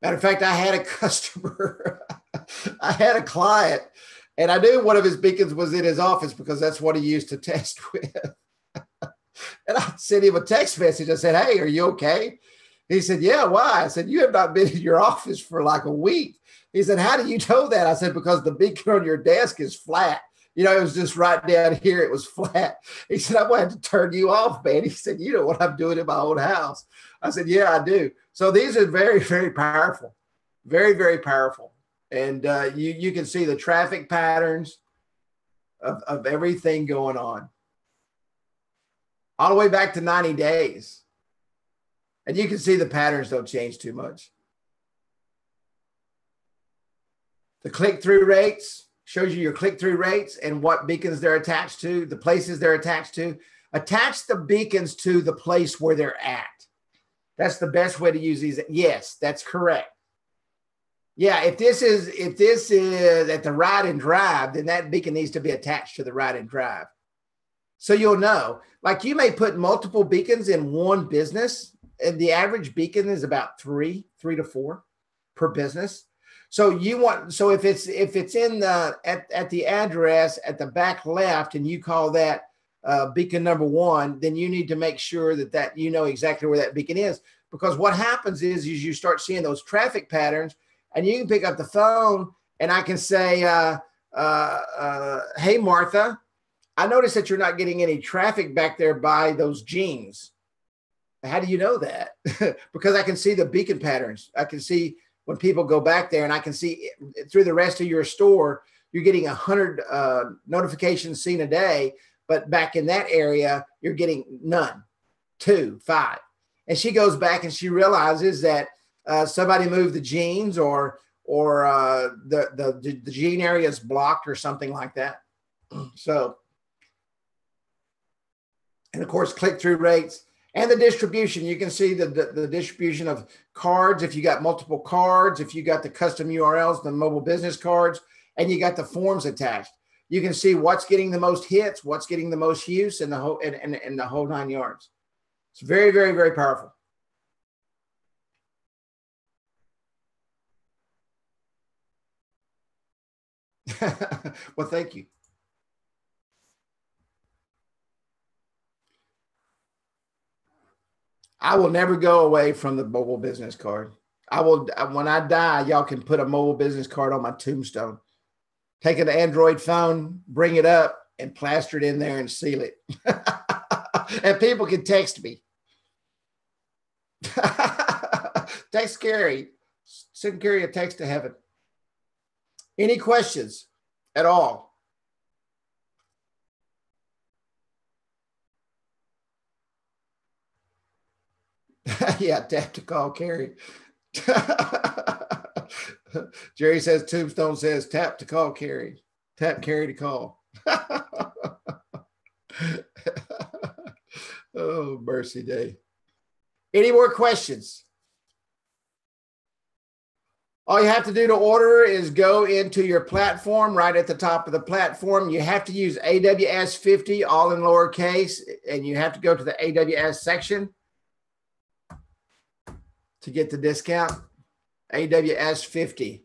Matter of fact, I had a customer, I had a client, and I knew one of his beacons was in his office because that's what he used to test with. And I sent him a text message. I said, hey, are you okay? He said, yeah, why? I said, you have not been in your office for like a week. He said, how do you know that? I said, because the beacon on your desk is flat. You know, it was just right down here. It was flat. He said, I'm going to have to turn you off, man. He said, you know what I'm doing in my own house. I said, yeah, I do. So these are very, very powerful. Very, very powerful. And you can see the traffic patterns of everything going on. All the way back to 90 days. And you can see the patterns don't change too much. The click-through rates shows you your click-through rates and what beacons they're attached to, the places they're attached to. Attach the beacons to the place where they're at. That's the best way to use these. Yes, that's correct. Yeah, if this is at the ride and drive, then that beacon needs to be attached to the ride and drive. So you'll know, like you may put multiple beacons in one business, and the average beacon is about three to four per business. So if it's in the at the address at the back left, and you call that beacon number 1, then you need to make sure that you know exactly where that beacon is, because what happens is you start seeing those traffic patterns, and you can pick up the phone and I can say, hey Martha, I noticed that you're not getting any traffic back there by those jeans. How do you know that? Because I can see the beacon patterns. I can see when people go back there, and I can see through the rest of your store, you're getting 100 notifications seen a day, but back in that area, you're getting none, 2, 5. And she goes back and she realizes that somebody moved the jeans or the jean area is blocked or something like that. So, and of course, click-through rates and the distribution. You can see the distribution of cards. If you got multiple cards, if you got the custom URLs, the mobile business cards, and you got the forms attached, you can see what's getting the most hits, what's getting the most use, and the whole 9 yards. It's very, very, very powerful. Well, thank you. I will never go away from the mobile business card. I will, when I die, y'all can put a mobile business card on my tombstone. Take an Android phone, bring it up, and plaster it in there and seal it. And people can text me. Text Carrie. Send Carrie a text to heaven. Any questions at all? Yeah, tap to call Carrie. Jerry says Tombstone says tap to call Carrie. Tap Carrie to call. Oh, mercy day. Any more questions? All you have to do to order is go into your platform right at the top of the platform. You have to use AWS 50 all in lowercase, and you have to go to the AWS section to get the discount. AWS 50.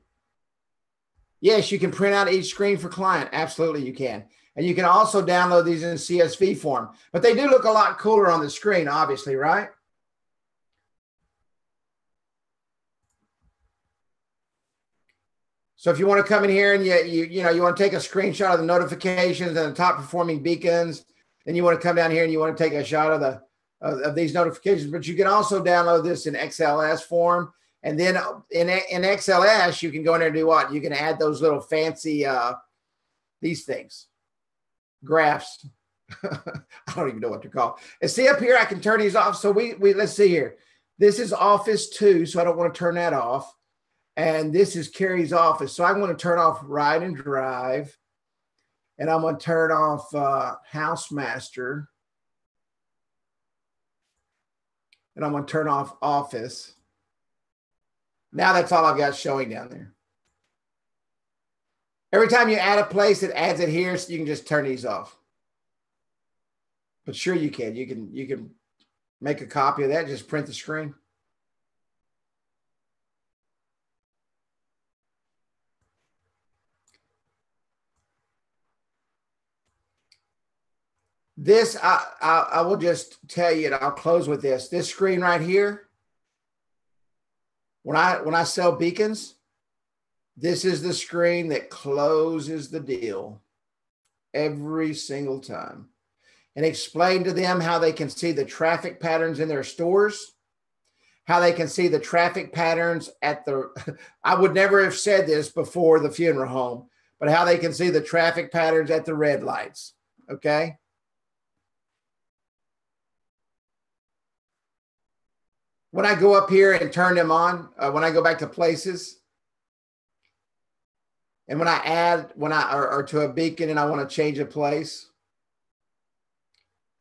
Yes, you can print out each screen for client. Absolutely, you can. And you can also download these in CSV form. But they do look a lot cooler on the screen, obviously, right? So if you want to come in here and you want to take a screenshot of the notifications and the top performing beacons, then you want to come down here and you want to take a shot of the of these notifications. But you can also download this in XLS form. And then in XLS, you can go in there and do what? You can add those little fancy these things, graphs. I don't even know what they're called. And see up here, I can turn these off. So we let's see here. This is Office 2, so I don't want to turn that off. And this is Carrie's office. So I'm going to turn off Ride and Drive. And I'm going to turn off Housemaster. And I'm going to turn off Office. Now that's all I've got showing down there. Every time you add a place, it adds it here, so you can just turn these off. But sure you can. You can make a copy of that, just print the screen. This, I will just tell you, and I'll close with this. This screen right here, when I sell beacons, this is the screen that closes the deal every single time. And explain to them how they can see the traffic patterns in their stores, how they can see the traffic patterns at the, I would never have said this before the funeral home, but how they can see the traffic patterns at the red lights, okay? When I go up here and turn them on, when I go back to places, and when I add, or to a beacon and I want to change a place,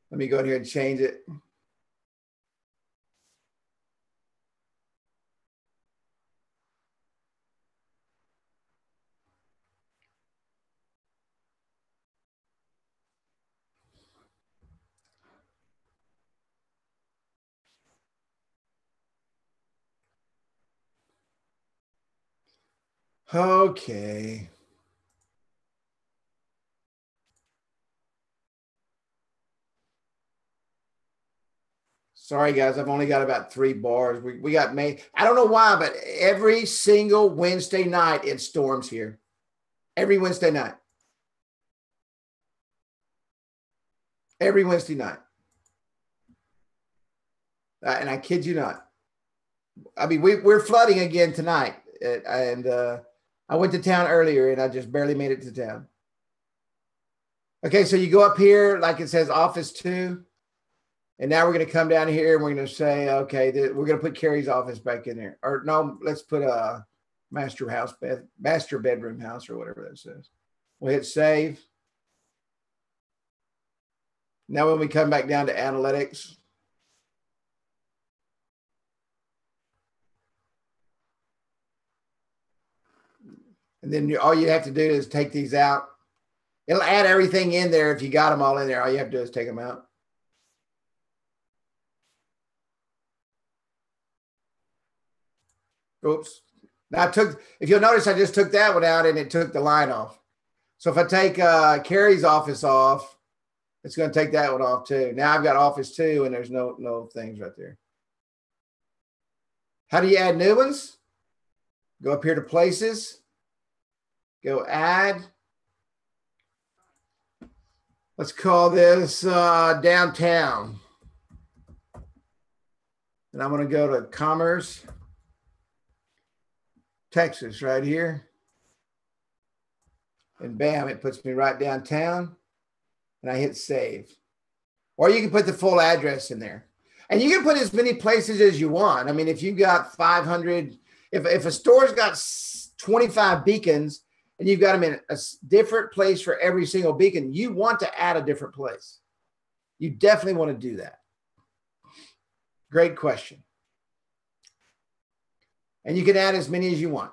let me go in here and change it. Okay. Sorry, guys, I've only got about 3 bars. We got made. I don't know why, but every single Wednesday night it storms here. Every Wednesday night. Every Wednesday night. And I kid you not. I mean, we're flooding again tonight. And I went to town earlier and I just barely made it to town. Okay, so you go up here, like it says Office 2. And now we're going to come down here and we're going to say, okay, we're going to put Carrie's office back in there. Or no, let's put a master bedroom house or whatever that says. We'll hit save. Now when we come back down to analytics, and then all you have to do is take these out. It'll add everything in there. If you got them all in there, all you have to do is take them out. Oops. Now if you'll notice, I just took that one out and it took the line off. So if I take Carrie's office off, it's going to take that one off too. Now I've got office 2 and there's no things right there. How do you add new ones? Go up here to places, go add. Let's call this downtown. And I'm going to go to commerce, Texas right here. And bam, it puts me right downtown. And I hit save. Or you can put the full address in there. And you can put as many places as you want. I mean, if you've got 500, if a store's got 25 beacons and you've got them in a different place for every single beacon, you want to add a different place. You definitely want to do that. Great question. And you can add as many as you want.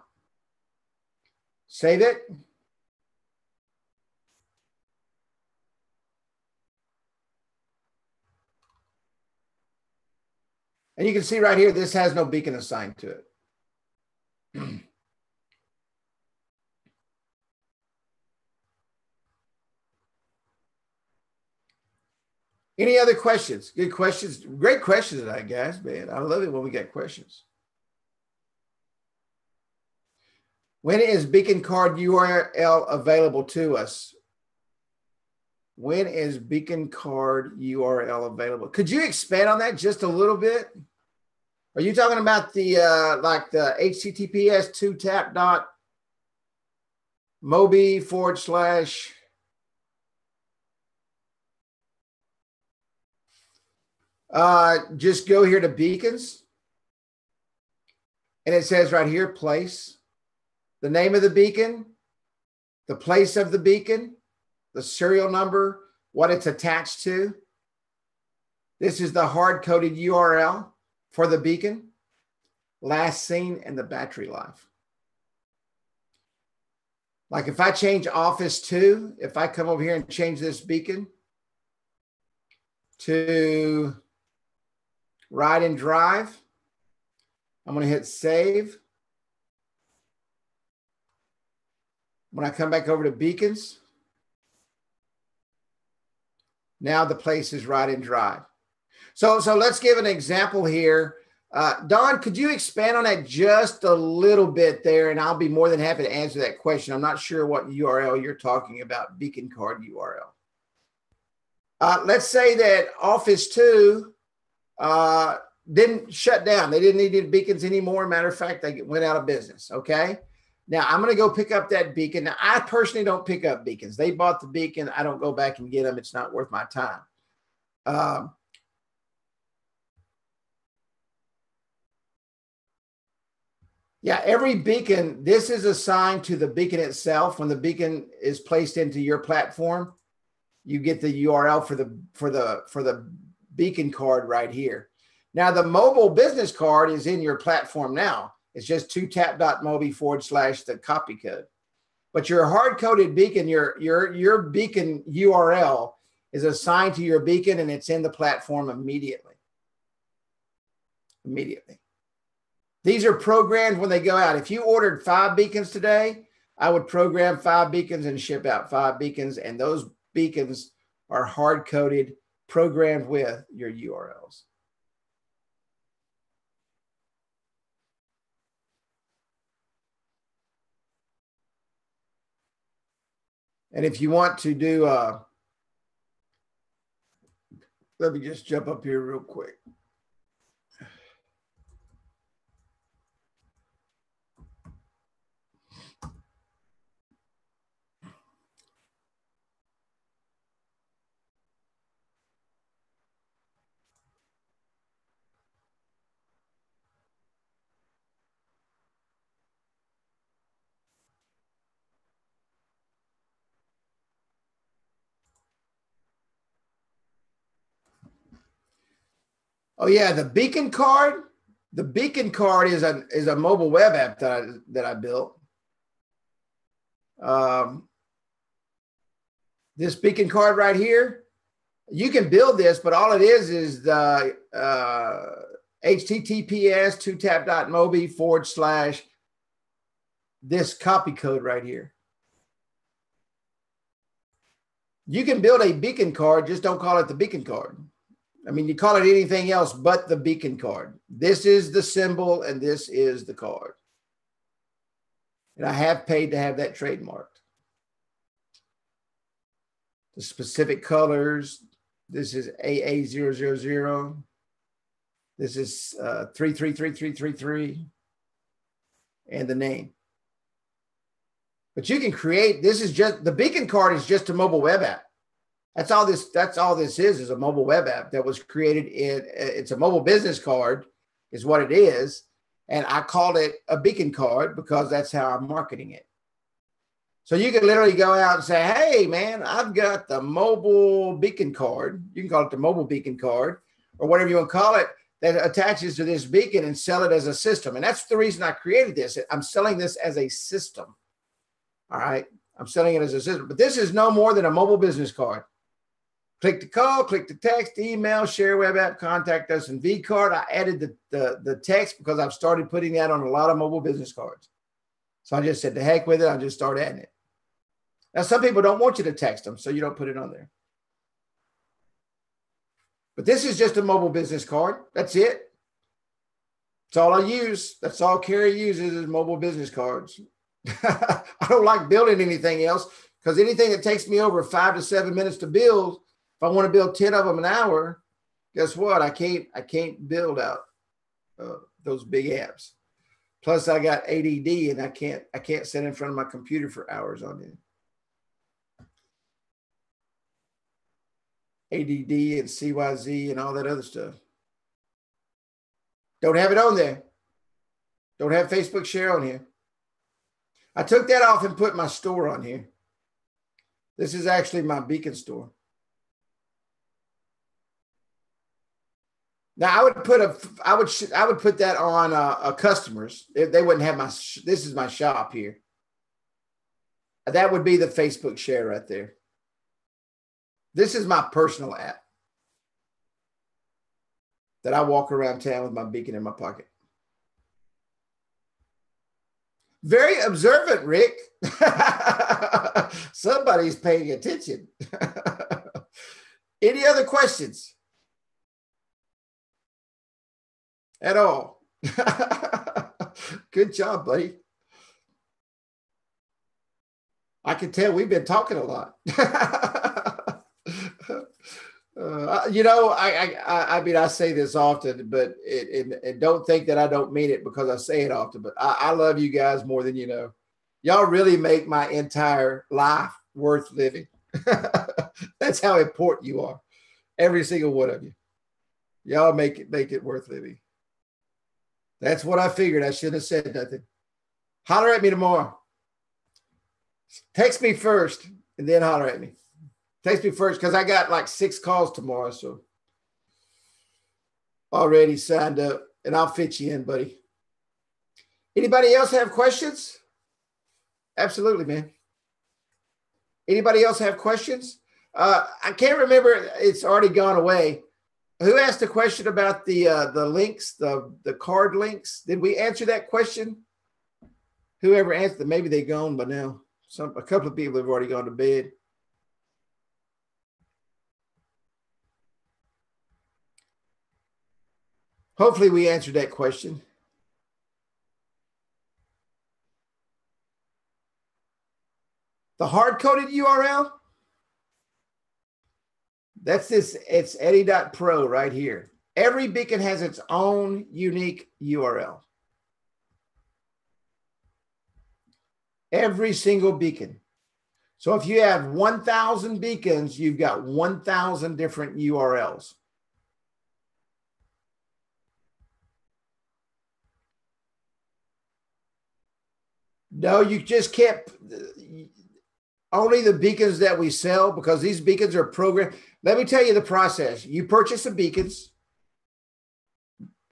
Save it. And you can see right here, this has no beacon assigned to it. Any other questions? Good questions. Great questions tonight, guys, man. I love it when we get questions. When is beacon card URL available to us? When is beacon card URL available? Could you expand on that just a little bit? Are you talking about the like the HTTPS 2tap.mobi / just go here to beacons. And it says right here, place, the name of the beacon, the place of the beacon, the serial number, what it's attached to. This is the hard-coded URL for the beacon, last seen, and the battery life. Like if I change Office 2, if I come over here and change this beacon to Ride and Drive, I'm going to hit save. When I come back over to beacons, now the place is Ride and Drive. So let's give an example here. Don, could you expand on that just a little bit there? And I'll be more than happy to answer that question. I'm not sure what URL you're talking about, beacon card URL. Let's say that Office 2 didn't shut down. They didn't need beacons anymore. Matter of fact, they went out of business, okay? Now, I'm going to go pick up that beacon. Now, I personally don't pick up beacons. They bought the beacon. I don't go back and get them. It's not worth my time. Yeah, every beacon, this is assigned to the beacon itself. When the beacon is placed into your platform, you get the URL for the beacon card right here. Now, the mobile business card is in your platform now. It's just 2tap.mobi / the copy code. But your hard-coded beacon, your beacon URL is assigned to your beacon, and it's in the platform immediately. Immediately. These are programmed when they go out. If you ordered 5 beacons today, I would program 5 beacons and ship out 5 beacons, and those beacons are hard-coded, programmed with your URLs. And if you want to do, let me just jump up here real quick. Oh yeah, the beacon card. The beacon card is a mobile web app that I built. This beacon card right here, you can build this, but all it is the HTTPS 2tap.mobi / this copy code right here. You can build a beacon card, just don't call it the beacon card. I mean, you call it anything else but the beacon card. This is the symbol and this is the card. And I have paid to have that trademarked. The specific colors. This is AA000. This is 333333. And the name. But you can create, this is just, the beacon card is just a mobile web app. That's all this is a mobile web app that was created it's a mobile business card is what it is. And I called it a beacon card because that's how I'm marketing it. So you can literally go out and say, hey man, I've got the mobile beacon card. You can call it the mobile beacon card or whatever you want to call it that attaches to this beacon and sell it as a system. And that's the reason I created this. I'm selling this as a system. All right. I'm selling it as a system, but this is no more than a mobile business card. Click to call, click to text, email, share web app, contact us, and V card. I added the text because I've started putting that on a lot of mobile business cards. So I just said, the heck with it. I'll just start adding it. Now, some people don't want you to text them, so you don't put it on there. But this is just a mobile business card. That's it. That's all I use. That's all Carrie uses is mobile business cards. I don't like building anything else because anything that takes me over 5 to 7 minutes to build, if I want to build 10 of them an hour, guess what? I can't build out those big apps. Plus, I got ADD and I can't sit in front of my computer for hours on it. ADD and CYZ and all that other stuff. Don't have it on there. Don't have Facebook share on here. I took that off and put my store on here. This is actually my beacon store. Now I would put that on customers. They wouldn't have my. This is my shop here. That would be the Facebook share right there. This is my personal app that I walk around town with my beacon in my pocket. Very observant, Rick. Somebody's paying attention. Any other questions? At all? Good job, buddy. I can tell we've been talking a lot. You know, I mean, I say this often, but and don't think that I don't mean it because I say it often, but I love you guys more than you know. Y'all really make my entire life worth living. That's how important you are. Every single one of you. Y'all make it worth living. That's what I figured. I shouldn't have said nothing. Holler at me tomorrow. Text me first and then holler at me. Text me first because I got like 6 calls tomorrow. So already signed up and I'll fit you in, buddy. Anybody else have questions? Absolutely, man. Anybody else have questions? I can't remember. It's already gone away. Who asked a question about the links, the card links? Did we answer that question? Whoever answered it, maybe they're gone by now. A couple of people have already gone to bed. Hopefully we answered that question. The hard-coded URL? That's this, it's Eddie.pro right here. Every beacon has its own unique URL. Every single beacon. So if you have 1,000 beacons, you've got 1,000 different URLs. No, you just can't. Only the beacons that we sell, because these beacons are programmed. Let me tell you the process. You purchase the beacons,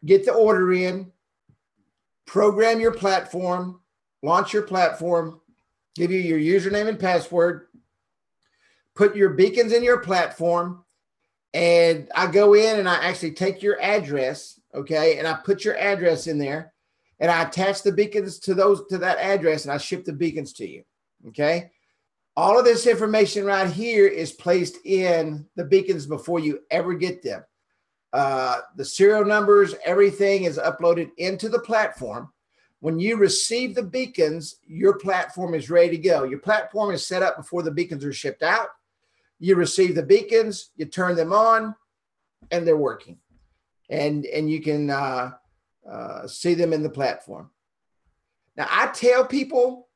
get the order in, program your platform, launch your platform, give you your username and password, put your beacons in your platform, and I go in and I actually take your address, okay, and I put your address in there, and I attach the beacons to that address, and I ship the beacons to you, okay? All of this information right here is placed in the beacons before you ever get them. The serial numbers, everything is uploaded into the platform. When you receive the beacons, your platform is ready to go. Your platform is set up before the beacons are shipped out. You receive the beacons, you turn them on, and they're working. And you can see them in the platform. Now, I tell people,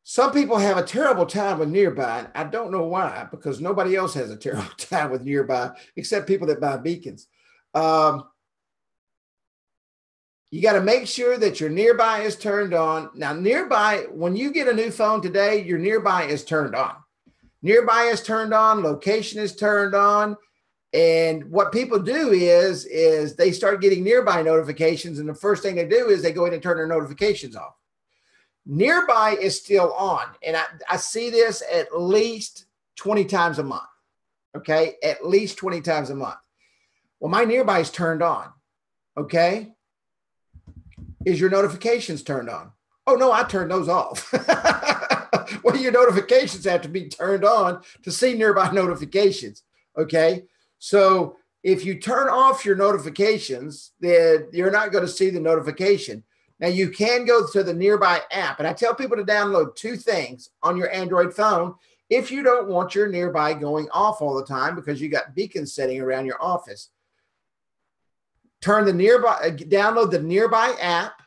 some people have a terrible time with Nearby. I don't know why, because nobody else has a terrible time with Nearby except people that buy beacons. You got to make sure that your Nearby is turned on. Now, Nearby, when you get a new phone today, your Nearby is turned on. Nearby is turned on, location is turned on. And what people do is they start getting Nearby notifications. And the first thing they do is they go in and turn their notifications off. Nearby is still on. And I see this at least 20 times a month. Okay. At least 20 times a month. Well, my Nearby is turned on. Okay. Is your notifications turned on? Oh, no, I turned those off. Well, your notifications have to be turned on to see Nearby notifications. Okay. So if you turn off your notifications, then you're not going to see the notification. Now, you can go to the Nearby app. And I tell people to download 2 things on your Android phone if you don't want your Nearby going off all the time because you got beacons setting around your office. Download the Nearby app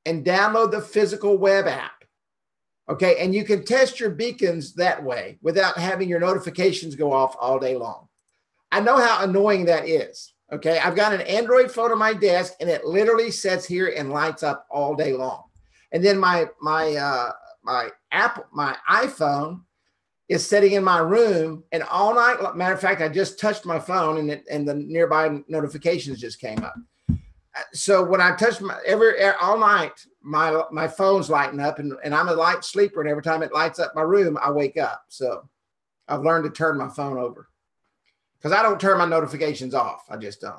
and download the physical web app. Okay. And you can test your beacons that way without having your notifications go off all day long. I know how annoying that is. Okay. I've got an Android phone on my desk and it literally sits here and lights up all day long. And then my iPhone is sitting in my room and all night. Matter of fact, I just touched my phone and the Nearby notifications just came up. So when I touch all night, my phone's lighting up and I'm a light sleeper. And every time it lights up my room, I wake up. So I've learned to turn my phone over because I don't turn my notifications off. I just don't.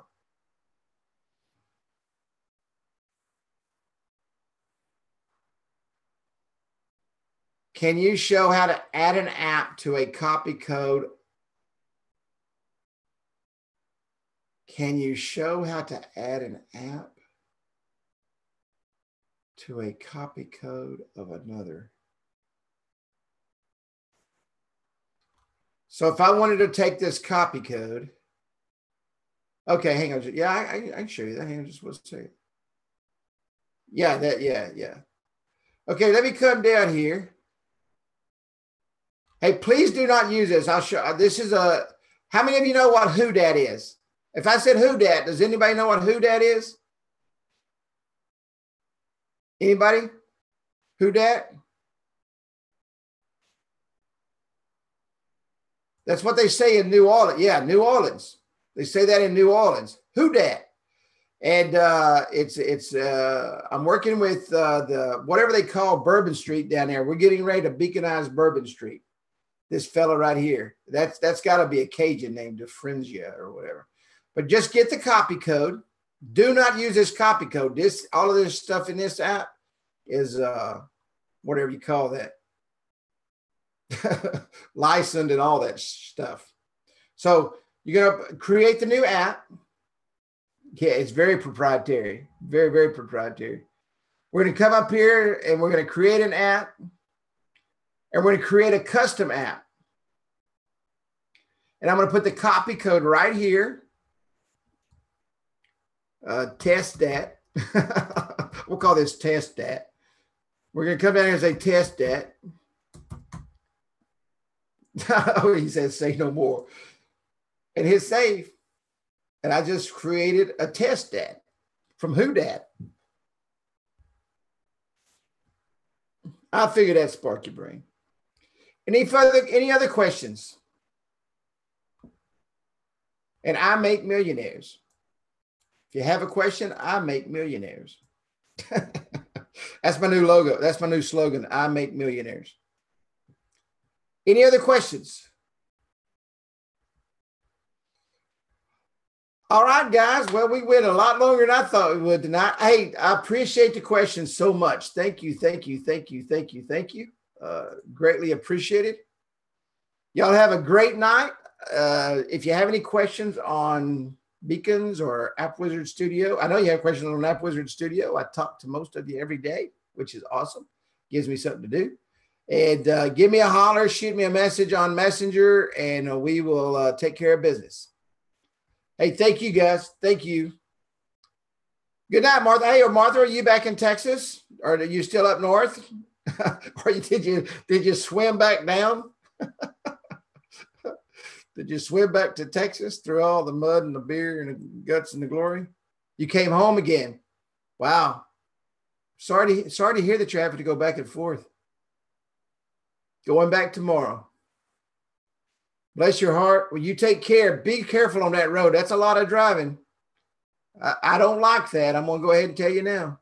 Can you show how to add an app to a copy code? Can you show how to add an app to a copy code of another? So if I wanted to take this copy code, okay, hang on. Yeah, I can show you that. Hang on just one second. Yeah, yeah. Okay, let me come down here. Hey, please do not use this. I'll show. This is how many of you know what Who Dat is? If I said Who Dat, does anybody know what Who Dat is? Anybody? Who Dat? That's what they say in New Orleans. Yeah, New Orleans. They say that in New Orleans. Who Dat? And I'm working with the whatever they call Bourbon Street down there. We're getting ready to beaconize Bourbon Street. This fella right here. That's got to be a Cajun named DeFrenzia or whatever. But just get the copy code. Do not use this copy code. All of this stuff in this app is whatever you call that. Licensed and all that stuff. So you're going to create the new app. Yeah, it's very proprietary. Very, very proprietary. We're going to come up here and we're going to create an app. And we're going to create a custom app. And I'm going to put the copy code right here. Test that. We'll call this test that. We're going to come down here and say test that. Oh, he says say no more. And hit save. And I just created a test dat from Who Dat. I figured that'd spark your brain. Any other questions? And I make millionaires. If you have a question, I make millionaires. That's my new logo. That's my new slogan. I make millionaires. Any other questions? All right, guys. Well, we went a lot longer than I thought we would tonight. Hey, I appreciate the questions so much. Thank you. Greatly appreciated. Y'all have a great night. If you have any questions on Beacons or Appwizard Studio, I know you have questions on Appwizard Studio. I talk to most of you every day, which is awesome. Gives me something to do. And give me a holler, shoot me a message on Messenger, and we will take care of business. Hey, thank you, guys. Thank you. Good night, Martha. Hey, Martha, are you back in Texas? Or are you still up north? Or did you swim back down? Did you swim back to Texas through all the mud and the beer and the guts and the glory? You came home again. Wow. Sorry to hear that you're having to go back and forth. Going back tomorrow. Bless your heart. Well, you take care. Be careful on that road. That's a lot of driving. I don't like that. I'm going to go ahead and tell you now.